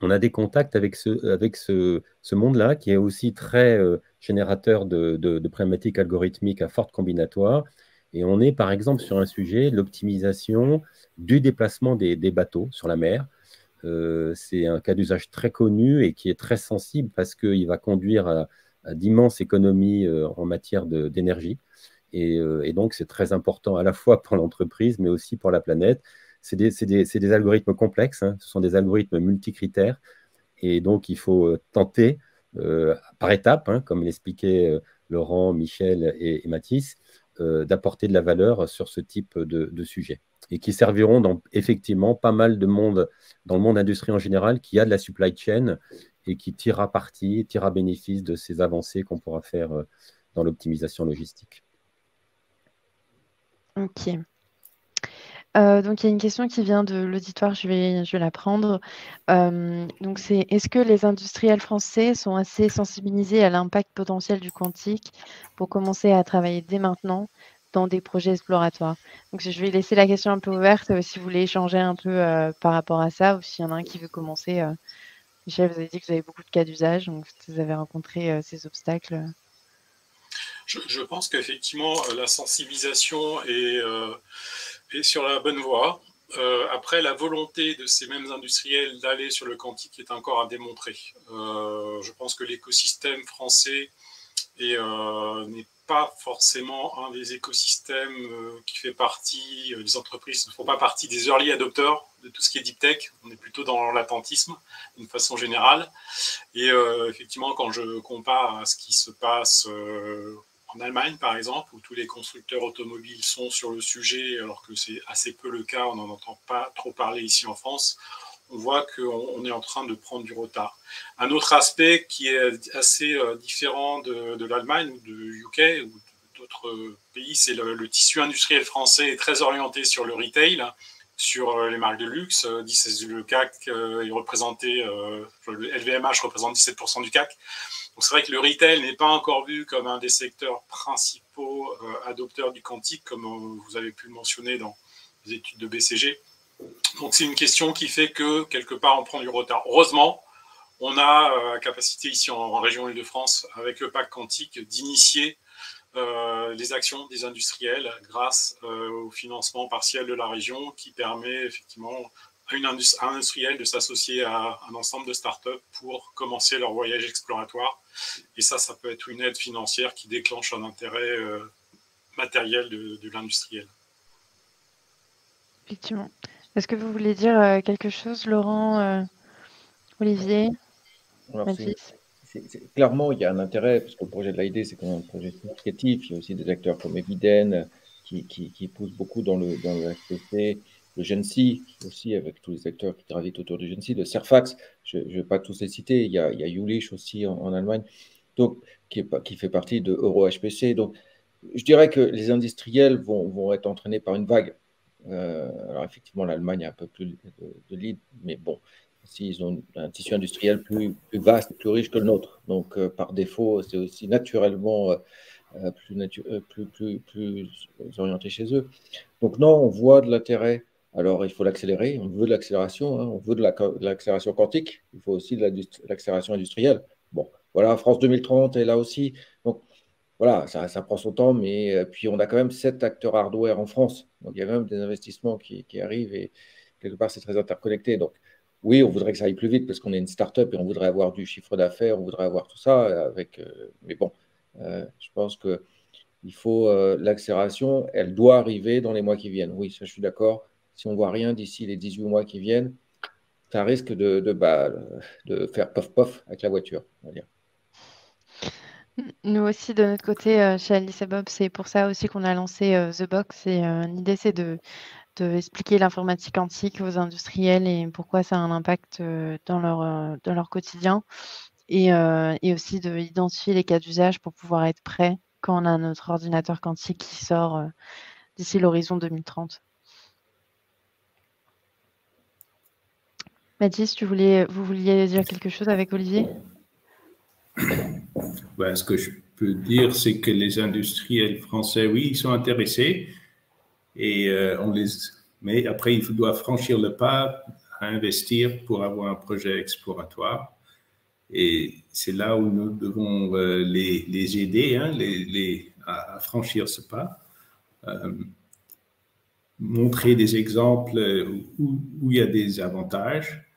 On a des contacts avec ce monde-là qui est aussi très générateur de problématiques algorithmiques à forte combinatoire. Et on est par exemple sur un sujet, l'optimisation du déplacement des bateaux sur la mer. C'est un cas d'usage très connu et qui est très sensible parce qu'il va conduire à d'immenses économies en matière d'énergie. Et donc, c'est très important à la fois pour l'entreprise, mais aussi pour la planète. C'est des algorithmes complexes, ce sont des algorithmes multicritères. Et donc, il faut tenter par étapes, comme l'expliquaient Laurent, Michel et Mathis, d'apporter de la valeur sur ce type de sujet. Et qui serviront effectivement pas mal de monde, dans le monde industrie en général, qui a de la supply chain et qui tirera bénéfice de ces avancées qu'on pourra faire dans l'optimisation logistique. Ok. Donc, il y a une question qui vient de l'auditoire, je vais la prendre. Donc, c'est est-ce que les industriels français sont assez sensibilisés à l'impact potentiel du quantique pour commencer à travailler dès maintenant dans des projets exploratoires? Donc, je vais laisser la question un peu ouverte si vous voulez échanger un peu par rapport à ça ou s'il y en a un qui veut commencer. Michel, vous avez dit que vous avez beaucoup de cas d'usage, donc vous avez rencontré ces obstacles. Je pense qu'effectivement, la sensibilisation est sur la bonne voie. Après, la volonté de ces mêmes industriels d'aller sur le quantique est encore à démontrer. Je pense que l'écosystème français n'est pas forcément un des écosystèmes qui fait partie, des entreprises ne font pas partie des early adopters de tout ce qui est deep tech. On est plutôt dans l'attentisme d'une façon générale. Et effectivement, quand je compare à ce qui se passe en Allemagne, par exemple, où tous les constructeurs automobiles sont sur le sujet, alors que c'est assez peu le cas, on n'en entend pas trop parler ici en France, on voit qu'on est en train de prendre du retard. Un autre aspect qui est assez différent de l'Allemagne ou de UK ou d'autres pays, c'est le tissu industriel français est très orienté sur le retail, sur les marques de luxe. Le CAC est représenté, le LVMH représente 17% du CAC. Donc c'est vrai que le retail n'est pas encore vu comme un des secteurs principaux adopteurs du quantique, comme vous avez pu le mentionner dans les études de BCG. Donc c'est une question qui fait que quelque part on prend du retard. Heureusement, on a la capacité ici en région Île-de-France, avec le pacte quantique, d'initier les actions des industriels grâce au financement partiel de la région qui permet effectivement à un industriel de s'associer à un ensemble de startups pour commencer leur voyage exploratoire. Et ça peut être une aide financière qui déclenche un intérêt matériel de l'industriel. Effectivement. Est-ce que vous voulez dire quelque chose, Laurent, Olivier, Mathis? Clairement, il y a un intérêt, parce que le projet de l'AID, c'est quand même un projet significatif. Il y a aussi des acteurs comme Eviden qui poussent beaucoup dans le HPC, le GENSI aussi, avec tous les acteurs qui gravitent autour du GENSI, le CERFAX, je ne vais pas tous les citer, il y a Jülich aussi en Allemagne, donc, qui fait partie de EuroHPC. Donc, je dirais que les industriels vont être entraînés par une vague. Alors effectivement, l'Allemagne a un peu plus de lead, mais bon, ils ont un tissu industriel plus vaste, plus riche que le nôtre. Donc par défaut, c'est aussi naturellement plus orienté chez eux. Donc non, on voit de l'intérêt. Alors il faut l'accélérer, on veut de l'accélération, hein, on veut de l'accélération quantique, il faut aussi de l'accélération industrielle. Bon, voilà, France 2030 est là aussi. Donc voilà, ça prend son temps, mais puis on a quand même 7 acteurs hardware en France. Donc il y a quand même des investissements qui arrivent et quelque part c'est très interconnecté. Donc oui, on voudrait que ça aille plus vite parce qu'on est une start-up et on voudrait avoir du chiffre d'affaires, on voudrait avoir tout ça avec. Mais bon, je pense que il faut l'accélération, elle doit arriver dans les mois qui viennent. Oui, ça je suis d'accord. Si on ne voit rien d'ici les 18 mois qui viennent, ça risque de faire pof-pof avec la voiture, on va dire. Nous aussi, de notre côté, chez Alice et Bob, c'est pour ça aussi qu'on a lancé The Box. L'idée, c'est de expliquer l'informatique quantique aux industriels et pourquoi ça a un impact dans leur quotidien. Et aussi d'identifier les cas d'usage pour pouvoir être prêt quand on a notre ordinateur quantique qui sort d'ici l'horizon 2030. Mathis, vous vouliez dire quelque chose avec Olivier? Ben, ce que je peux dire, c'est que les industriels français, oui, ils sont intéressés, et mais après, ils doivent franchir le pas à investir pour avoir un projet exploratoire. Et c'est là où nous devons les aider, hein, à franchir ce pas. Montrer des exemples où il y a des avantages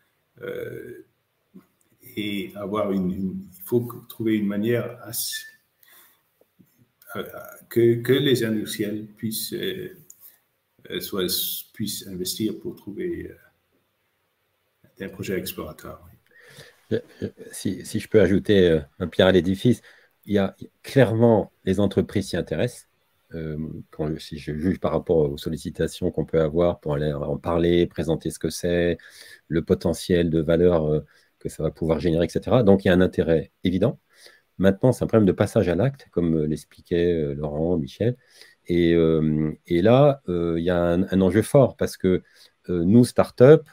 et il faut trouver une manière que les industriels puissent investir pour trouver un projet exploratoire. Si je peux ajouter un pierre à l'édifice, il y a clairement les entreprises s'y intéressent. Si je juge par rapport aux sollicitations qu'on peut avoir pour aller en parler, présenter ce que c'est, le potentiel de valeur que ça va pouvoir générer, etc. Donc, il y a un intérêt évident. Maintenant, c'est un problème de passage à l'acte, comme l'expliquaient Laurent, Michel. Et là, il y a un enjeu fort parce que nous, start-up,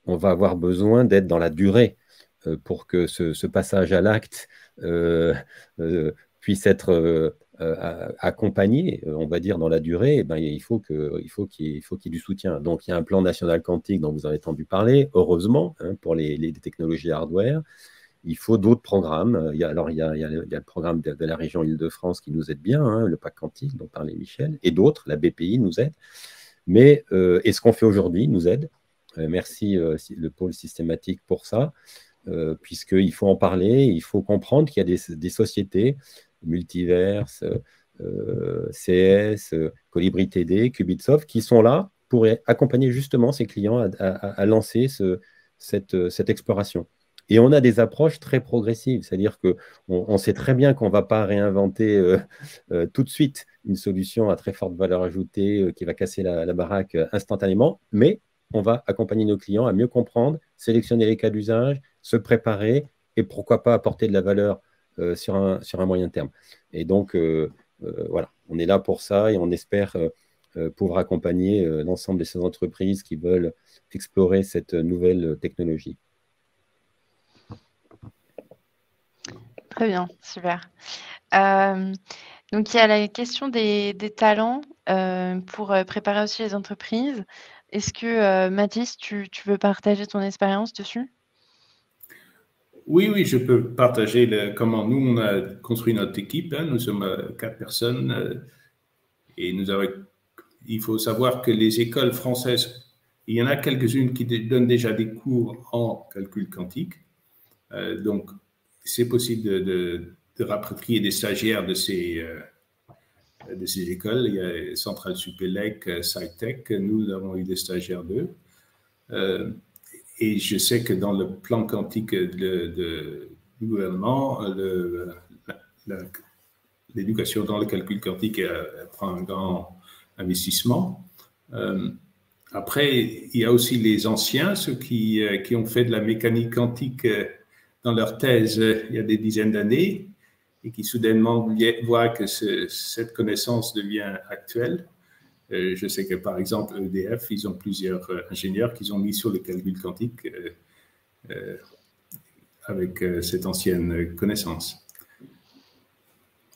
on va avoir besoin d'être dans la durée pour que ce passage à l'acte puisse être accompagné, on va dire, dans la durée. Eh ben, il faut qu'il y ait du soutien. Donc, il y a un plan national quantique dont vous avez entendu parler, heureusement, hein, pour les technologies hardware. Il faut d'autres programmes. Il y a le programme de la région Île-de-France qui nous aide bien, hein, le PAC quantique dont parlait Michel, et d'autres, la BPI nous aide. Mais et ce qu'on fait aujourd'hui nous aide. Merci le pôle systématique pour ça. Puisqu'il faut en parler, il faut comprendre qu'il y a des sociétés, Multiverse, CS, Colibri TD, Qubitsoft, qui sont là pour accompagner justement ces clients à lancer cette exploration. Et on a des approches très progressives, c'est-à-dire qu'on sait très bien qu'on ne va pas réinventer tout de suite une solution à très forte valeur ajoutée qui va casser la baraque instantanément, mais on va accompagner nos clients à mieux comprendre, sélectionner les cas d'usage, se préparer et pourquoi pas apporter de la valeur sur un moyen terme. Et donc, voilà, on est là pour ça et on espère pouvoir accompagner l'ensemble de ces entreprises qui veulent explorer cette nouvelle technologie. Très bien, super. Donc, il y a la question des talents pour préparer aussi les entreprises. Est-ce que, Mathis, tu veux partager ton expérience dessus? Oui, je peux partager comment nous, on a construit notre équipe. Hein. Nous sommes 4 personnes et il faut savoir que les écoles françaises, il y en a quelques-unes qui donnent déjà des cours en calcul quantique. Donc, c'est possible de rapatrier des stagiaires de ces écoles. Il y a Centrale Supélec, SciTech, nous avons eu des stagiaires d'eux. Et je sais que dans le plan quantique du gouvernement, l'éducation dans le calcul quantique prend un grand investissement. Après, il y a aussi les anciens, ceux qui ont fait de la mécanique quantique dans leur thèse il y a des dizaines d'années et qui soudainement voient que cette connaissance devient actuelle. Je sais que, par exemple, EDF, ils ont plusieurs ingénieurs qu'ils ont mis sur le calcul quantique avec cette ancienne connaissance.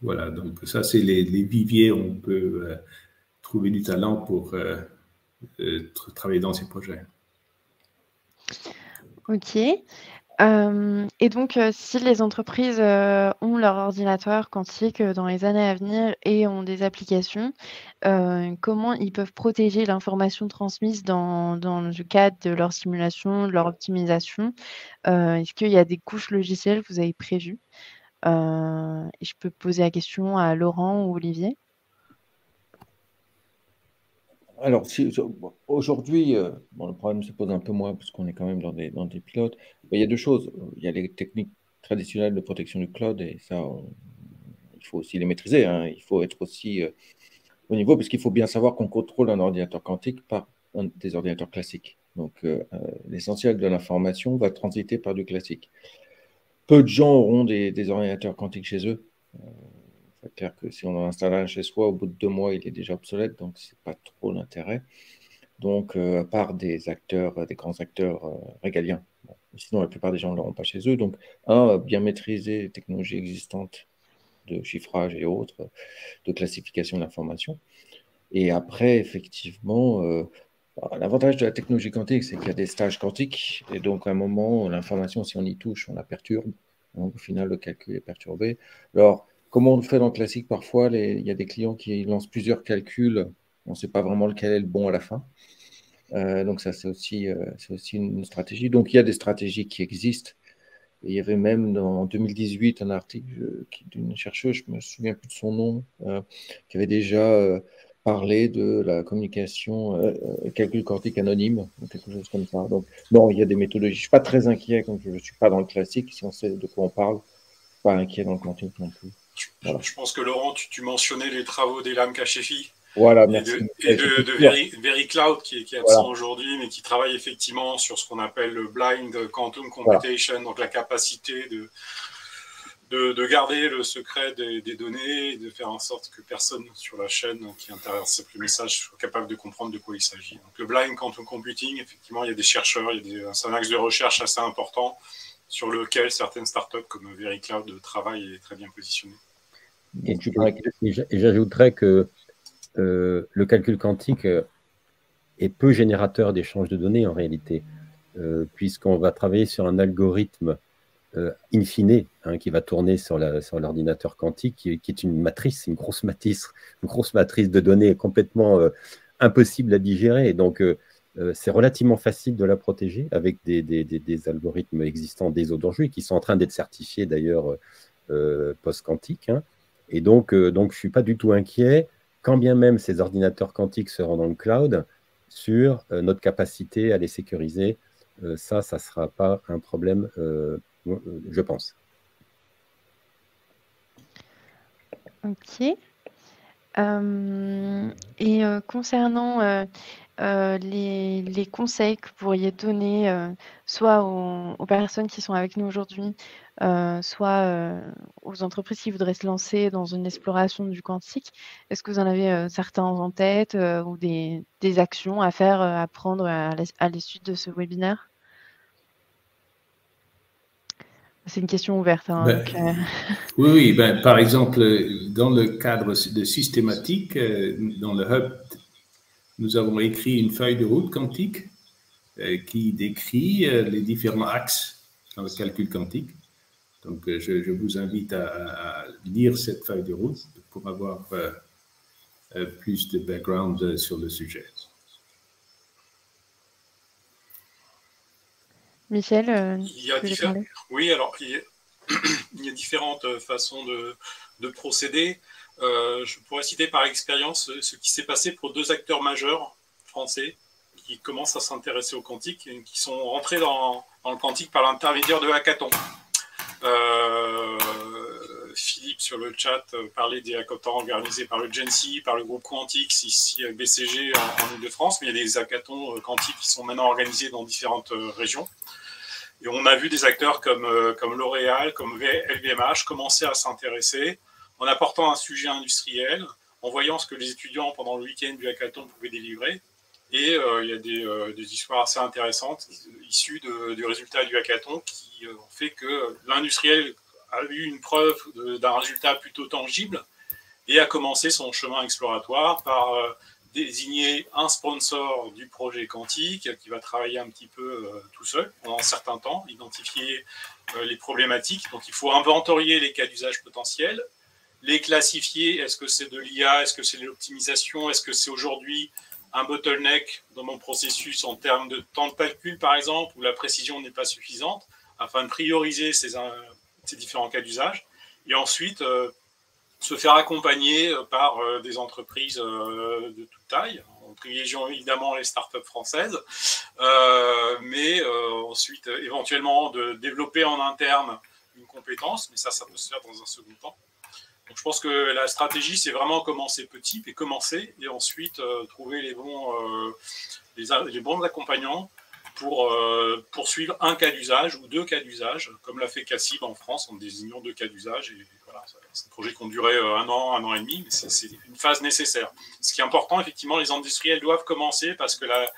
Voilà, donc ça, c'est les viviers où on peut trouver du talent pour travailler dans ces projets. Ok. Et donc, si les entreprises ont leur ordinateur quantique dans les années à venir et ont des applications, comment ils peuvent protéger l'information transmise dans le cadre de leur simulation, de leur optimisation? Est-ce qu'il y a des couches logicielles que vous avez prévues? Et je peux poser la question à Laurent ou Olivier. Alors, aujourd'hui, bon, le problème se pose un peu moins parce qu'on est quand même dans des pilotes. Mais il y a deux choses. Il y a les techniques traditionnelles de protection du cloud et ça, il faut aussi les maîtriser, hein. Il faut être aussi au niveau parce qu'il faut bien savoir qu'on contrôle un ordinateur quantique par des ordinateurs classiques. Donc, l'essentiel de l'information va transiter par du classique. Peu de gens auront des ordinateurs quantiques chez eux. C'est clair que si on en installe un chez soi, au bout de 2 mois, il est déjà obsolète, donc ce n'est pas trop l'intérêt. Donc, à part des acteurs, des grands acteurs régaliens. Bon, sinon, la plupart des gens ne l'auront pas chez eux. Donc, bien maîtriser les technologies existantes de chiffrage et autres, de classification d'informations. Et après, effectivement, l'avantage de la technologie quantique, c'est qu'il y a des stages quantiques. Et donc, à un moment, l'information, si on y touche, on la perturbe. Donc, au final, le calcul est perturbé. Alors, comme on le fait dans le classique, parfois, il y a des clients qui lancent plusieurs calculs. On ne sait pas vraiment lequel est le bon à la fin. Donc, ça, c'est aussi une stratégie. Donc, il y a des stratégies qui existent. Et il y avait même en 2018 un article d'une chercheuse, je ne me souviens plus de son nom, qui avait déjà parlé de la communication, calcul quantique anonyme, ou quelque chose comme ça. Donc, non, il y a des méthodologies. Je ne suis pas très inquiet, comme je ne suis pas dans le classique, si on sait de quoi on parle. Pas inquiet dans le quantique non plus. Voilà. Je pense que Laurent, tu mentionnais les travaux d'Elam Kashefi. Voilà, merci. Et de VeriCloud qui est absent aujourd'hui, mais qui travaille effectivement sur ce qu'on appelle le blind quantum computation, donc la capacité de garder le secret des données et de faire en sorte que personne sur la chaîne qui intercepte le message soit capable de comprendre de quoi il s'agit. Donc le blind quantum computing, effectivement, il y a des chercheurs, c'est un axe de recherche assez important sur lequel certaines startups comme VeriCloud travaillent et est très bien positionnées. Et j'ajouterais que le calcul quantique est peu générateur d'échanges de données en réalité, puisqu'on va travailler sur un algorithme in fine qui va tourner sur l'ordinateur quantique, qui est une matrice, une grosse matrice de données complètement impossible à digérer. Et donc, c'est relativement facile de la protéger avec des algorithmes existants dès aujourd'hui, qui sont en train d'être certifiés d'ailleurs post-quantique. Et donc, je ne suis pas du tout inquiet, quand bien même ces ordinateurs quantiques seront dans le cloud, sur notre capacité à les sécuriser. Ça ne sera pas un problème, je pense. Ok. Et concernant les conseils que vous pourriez donner soit aux personnes qui sont avec nous aujourd'hui, soit aux entreprises qui voudraient se lancer dans une exploration du quantique, est-ce que vous en avez certains en tête ou des actions à faire, à prendre à l'issue de ce webinaire? C'est une question ouverte. Hein, oui, par exemple, dans le cadre de systématique, dans le hub, nous avons écrit une feuille de route quantique qui décrit les différents axes dans le calcul quantique. Donc, je vous invite à lire cette feuille de route pour avoir plus de background sur le sujet. Michel, oui, alors il y a différentes façons de procéder. Je pourrais citer par expérience ce qui s'est passé pour 2 acteurs majeurs français qui commencent à s'intéresser au quantique et qui sont rentrés dans le quantique par l'intermédiaire de hackathons. Philippe sur le chat parlait des hackathons organisés par le GENSI, par le groupe Quantix, ici à BCG en Ile-de-France, mais il y a des hackathons quantiques qui sont maintenant organisés dans différentes régions. Et on a vu des acteurs comme L'Oréal, comme LVMH commencer à s'intéresser en apportant un sujet industriel, en voyant ce que les étudiants pendant le week-end du hackathon pouvaient délivrer. Et il y a des histoires assez intéressantes issues du résultat du hackathon qui ont fait que l'industriel a eu une preuve d'un résultat plutôt tangible et a commencé son chemin exploratoire par désigner un sponsor du projet quantique qui va travailler un petit peu tout seul pendant un certain temps, identifier les problématiques. Donc il faut inventorier les cas d'usage potentiels, les classifier. Est-ce que c'est de l'IA? Est-ce que c'est de l'optimisation? Est-ce que c'est aujourd'hui un bottleneck dans mon processus en termes de temps de calcul, par exemple, où la précision n'est pas suffisante, afin de prioriser ces différents cas d'usage. Et ensuite, se faire accompagner par des entreprises de toute taille, en privilégiant évidemment les startups françaises, mais ensuite, éventuellement, de développer en interne une compétence, mais ça peut se faire dans un second temps. Donc, je pense que la stratégie, c'est vraiment commencer petit, et commencer, et ensuite trouver les bons accompagnants pour poursuivre un cas d'usage ou 2 cas d'usage, comme l'a fait Cassib en France en désignant 2 cas d'usage. Et voilà, c'est un projet qui ont duré 1 an et demi, mais c'est une phase nécessaire. Ce qui est important, effectivement, les industriels doivent commencer parce que la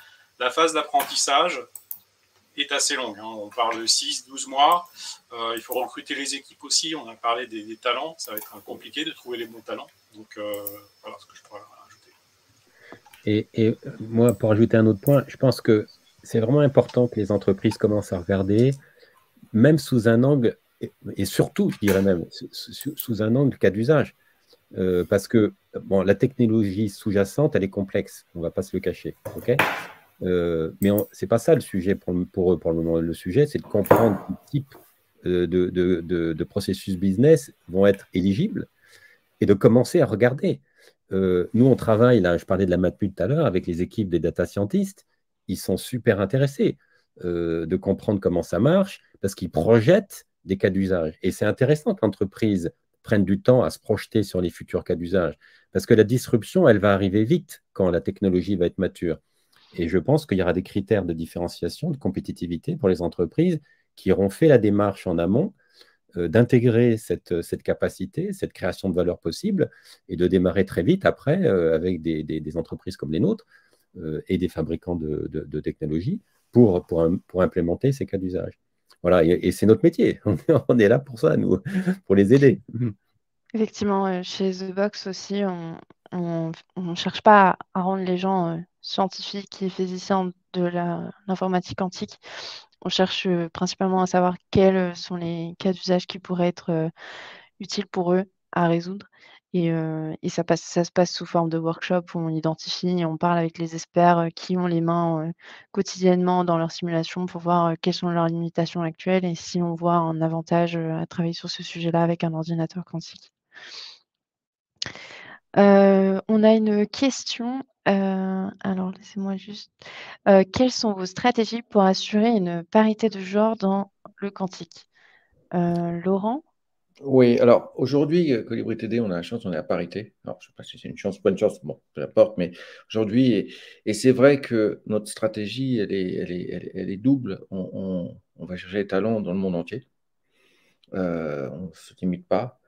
phase d'apprentissage est assez longue. Hein. On parle de 6-12 mois. Il faut recruter les équipes aussi. On a parlé des talents. Ça va être compliqué de trouver les bons talents. Donc, voilà ce que je pourrais ajouter. Et moi, pour ajouter un autre point, je pense que c'est vraiment important que les entreprises commencent à regarder, même sous un angle, et surtout, je dirais même, sous un angle cas d'usage. Parce que bon, la technologie sous-jacente, elle est complexe. On ne va pas se le cacher. Okay, mais ce n'est pas ça le sujet pour eux pour le moment. Le sujet, c'est de comprendre quel type de processus business vont être éligibles et de commencer à regarder. Nous, on travaille, là, je parlais de la Matmut tout à l'heure, avec les équipes des data scientists. Ils sont super intéressés de comprendre comment ça marche parce qu'ils projettent des cas d'usage. Et c'est intéressant que l'entreprise prenne du temps à se projeter sur les futurs cas d'usage parce que la disruption, elle va arriver vite quand la technologie va être mature. Et je pense qu'il y aura des critères de différenciation, de compétitivité pour les entreprises qui auront fait la démarche en amont d'intégrer cette capacité, cette création de valeur possible et de démarrer très vite après avec des entreprises comme les nôtres et des fabricants de technologies pour implémenter ces cas d'usage. Voilà, et c'est notre métier. On est là pour ça, nous, pour les aider. Effectivement, chez The Box aussi, on ne cherche pas à rendre les gens scientifiques et physiciens de l'informatique quantique. On cherche principalement à savoir quels sont les cas d'usage qui pourraient être utiles pour eux à résoudre. Et ça se passe sous forme de workshop où on identifie et on parle avec les experts qui ont les mains quotidiennement dans leur simulation pour voir quelles sont leurs limitations actuelles et si on voit un avantage à travailler sur ce sujet-là avec un ordinateur quantique. On a une question. Alors, laissez-moi juste. Quelles sont vos stratégies pour assurer une parité de genre dans le quantique? Laurent? Oui, alors aujourd'hui, Colibri TD, on a la chance, on est à parité. Alors, je ne sais pas si c'est une chance ou pas une chance, bon, peu importe, mais aujourd'hui, et c'est vrai que notre stratégie, elle est double. On va chercher les talents dans le monde entier. On ne se limite pas.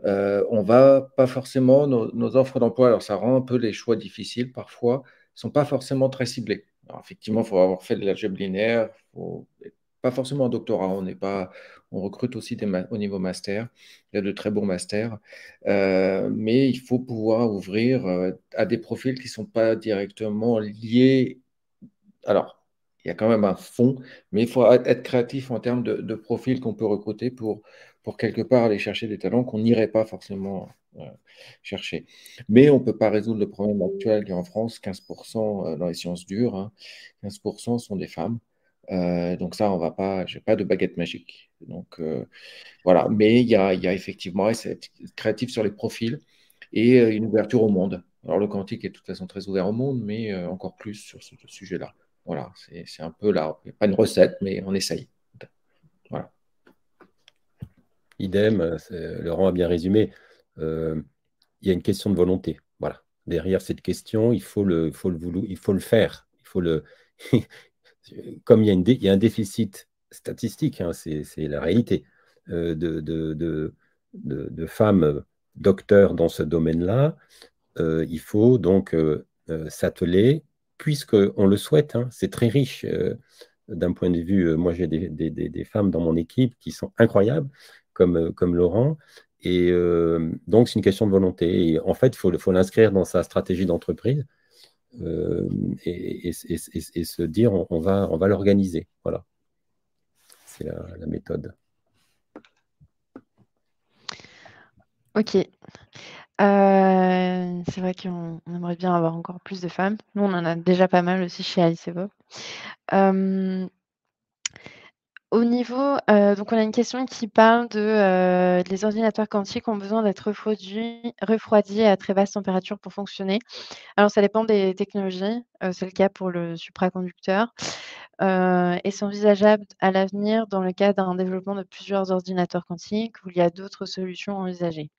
On va pas forcément, nos offres d'emploi, alors ça rend un peu les choix difficiles parfois, ne sont pas forcément très ciblés. Alors effectivement, il faut avoir fait de l'algèbre linéaire, pas forcément un doctorat, on recrute aussi au niveau master, il y a de très bons masters, mais il faut pouvoir ouvrir à des profils qui ne sont pas directement liés. Alors, il y a quand même un fond, mais il faut être créatif en termes de profils qu'on peut recruter pour quelque part aller chercher des talents qu'on n'irait pas forcément chercher. Mais on ne peut pas résoudre le problème actuel qui est en France, 15% dans les sciences dures, hein, 15% sont des femmes. Donc ça, on va pas, j'ai pas de baguette magique. Donc voilà, mais il y a effectivement, c'est créatif sur les profils et une ouverture au monde. Alors le quantique est de toute façon très ouvert au monde, mais encore plus sur ce sujet-là. Voilà, c'est un peu là, pas une recette, mais on essaye. Voilà. Idem, Laurent a bien résumé. Il y a une question de volonté. Voilà. Derrière cette question, il faut le faire. Comme il y a un déficit statistique, hein, c'est la réalité de femmes docteurs dans ce domaine-là, il faut donc s'atteler, puisqu'on le souhaite, hein, c'est très riche d'un point de vue. Moi, j'ai des femmes dans mon équipe qui sont incroyables, comme Laurent. Et donc, c'est une question de volonté. Et en fait, il faut l'inscrire dans sa stratégie d'entreprise et se dire on va l'organiser. Voilà. C'est la méthode. Ok. C'est vrai qu'on aimerait bien avoir encore plus de femmes. Nous, on en a déjà pas mal aussi chez Alice et Bob. Au niveau, donc on a une question qui parle de, les ordinateurs quantiques ont besoin d'être refroidis à très basse température pour fonctionner. Alors ça dépend des technologies, c'est le cas pour le supraconducteur, et c'est envisageable à l'avenir dans le cas d'un développement de plusieurs ordinateurs quantiques où il y a d'autres solutions envisagées.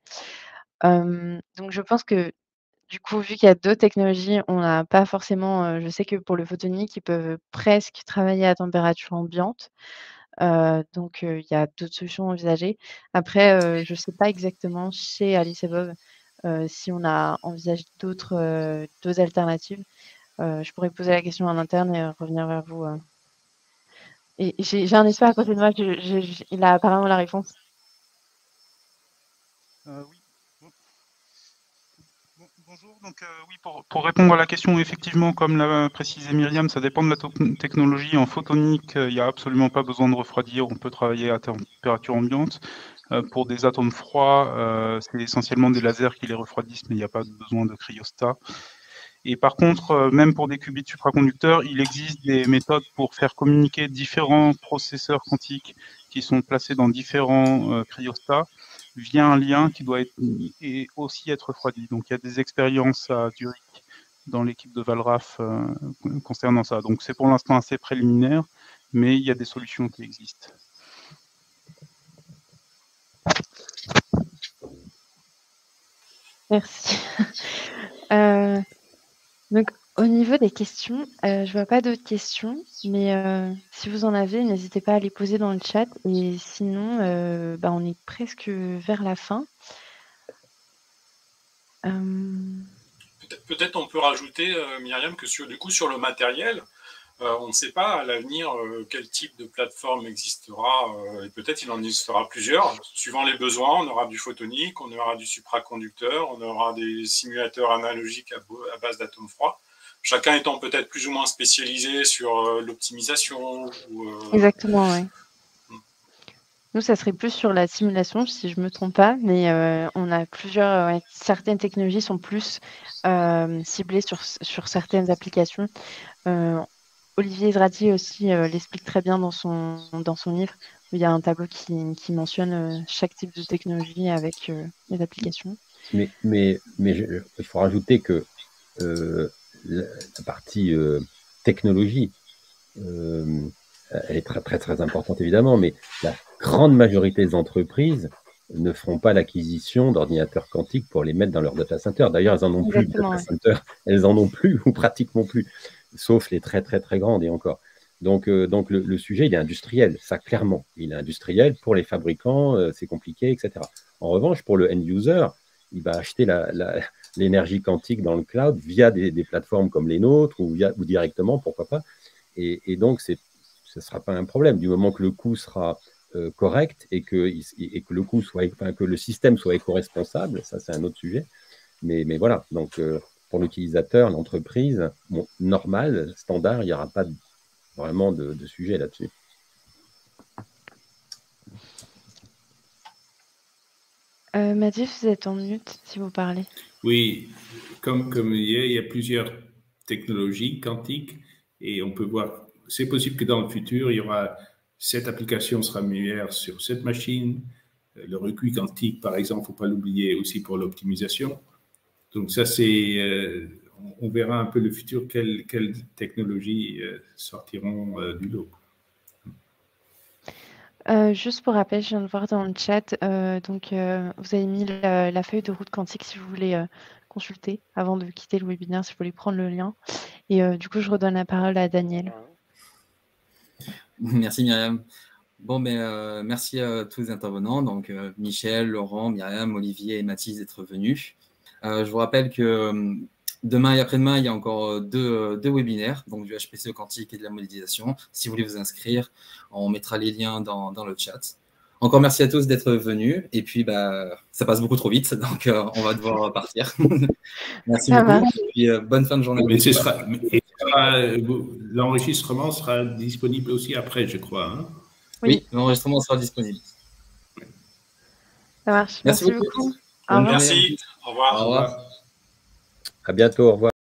Donc je pense que du coup, vu qu'il y a d'autres technologies, on n'a pas forcément, je sais que pour le photonique, ils peuvent presque travailler à température ambiante. Donc il y a d'autres solutions envisagées. Après, je ne sais pas exactement chez Alice et Bob, si on a envisagé d'autres alternatives. Je pourrais poser la question en interne et revenir vers vous. Et j'ai un expert à côté de moi, il a apparemment la réponse. Oui. Bonjour. Donc, oui, pour répondre à la question, effectivement, comme l'a précisé Myriam, ça dépend de la technologie. En photonique, il n'y a absolument pas besoin de refroidir. On peut travailler à température ambiante. Pour des atomes froids, c'est essentiellement des lasers qui les refroidissent, mais il n'y a pas besoin de cryostat. Et par contre, même pour des qubits supraconducteurs, il existe des méthodes pour faire communiquer différents processeurs quantiques qui sont placés dans différents cryostats via un lien qui doit aussi être refroidi. Donc il y a des expériences à Zurich dans l'équipe de Valraf concernant ça. Donc c'est pour l'instant assez préliminaire, mais il y a des solutions qui existent. Merci. Donc au niveau des questions, je vois pas d'autres questions, mais si vous en avez, n'hésitez pas à les poser dans le chat et sinon, on est presque vers la fin. Peut-être on peut rajouter, Myriam, que sur le matériel, on ne sait pas à l'avenir quel type de plateforme existera, et peut-être il en existera plusieurs. Suivant les besoins, on aura du photonique, on aura du supraconducteur, on aura des simulateurs analogiques à base d'atomes froids. Chacun étant peut-être plus ou moins spécialisé sur l'optimisation. Exactement, oui. Nous, ça serait plus sur la simulation, si je ne me trompe pas, mais on a certaines technologies sont plus ciblées sur certaines applications. Olivier Zrati aussi l'explique très bien dans son livre, où il y a un tableau qui mentionne chaque type de technologie avec les applications. Mais il faut rajouter que la partie technologie, elle est très, très, très importante évidemment, mais la grande majorité des entreprises ne feront pas l'acquisition d'ordinateurs quantiques pour les mettre dans leur data center. D'ailleurs, elles n'en ont plus de data center, elles n'en ont plus ou pratiquement plus, sauf les très, très, très grandes et encore. Donc le sujet, il est industriel, ça clairement. Il est industriel pour les fabricants, c'est compliqué, etc. En revanche, pour le end-user, il va acheter l'énergie quantique dans le cloud via des plateformes comme les nôtres ou directement, pourquoi pas. Et donc, ce ne sera pas un problème du moment que le coût sera correct et que le coût que le système soit éco-responsable. Ça, c'est un autre sujet. Mais voilà, donc pour l'utilisateur, l'entreprise, normal, standard, il n'y aura pas vraiment de sujet là-dessus. Mathieu, vous êtes en mute si vous parlez. Oui, comme il y a plusieurs technologies quantiques et on peut voir, c'est possible que dans le futur, il y aura cette application sera meilleure sur cette machine. Le recueil quantique, par exemple, il ne faut pas l'oublier aussi pour l'optimisation. Donc ça, on verra un peu le futur, quelles technologies sortiront du lot. Juste pour rappel, je viens de voir dans le chat, vous avez mis la feuille de route quantique si vous voulez consulter avant de quitter le webinaire, si vous voulez prendre le lien. Et du coup, je redonne la parole à Daniel. Merci Myriam. Bon, merci à tous les intervenants, donc Michel, Laurent, Myriam, Olivier et Mathis d'être venus. Je vous rappelle que demain et après-demain, il y a encore deux webinaires, donc du HPCE quantique et de la modélisation. Si vous voulez vous inscrire, on mettra les liens dans le chat. Encore merci à tous d'être venus. Et puis, ça passe beaucoup trop vite, donc on va devoir partir. Merci beaucoup. Et puis, bonne fin de journée. L'enregistrement sera disponible aussi après, je crois. Hein? Oui, l'enregistrement sera disponible. Ça marche. Merci beaucoup. Merci. Au revoir. Au revoir. À bientôt. Au revoir.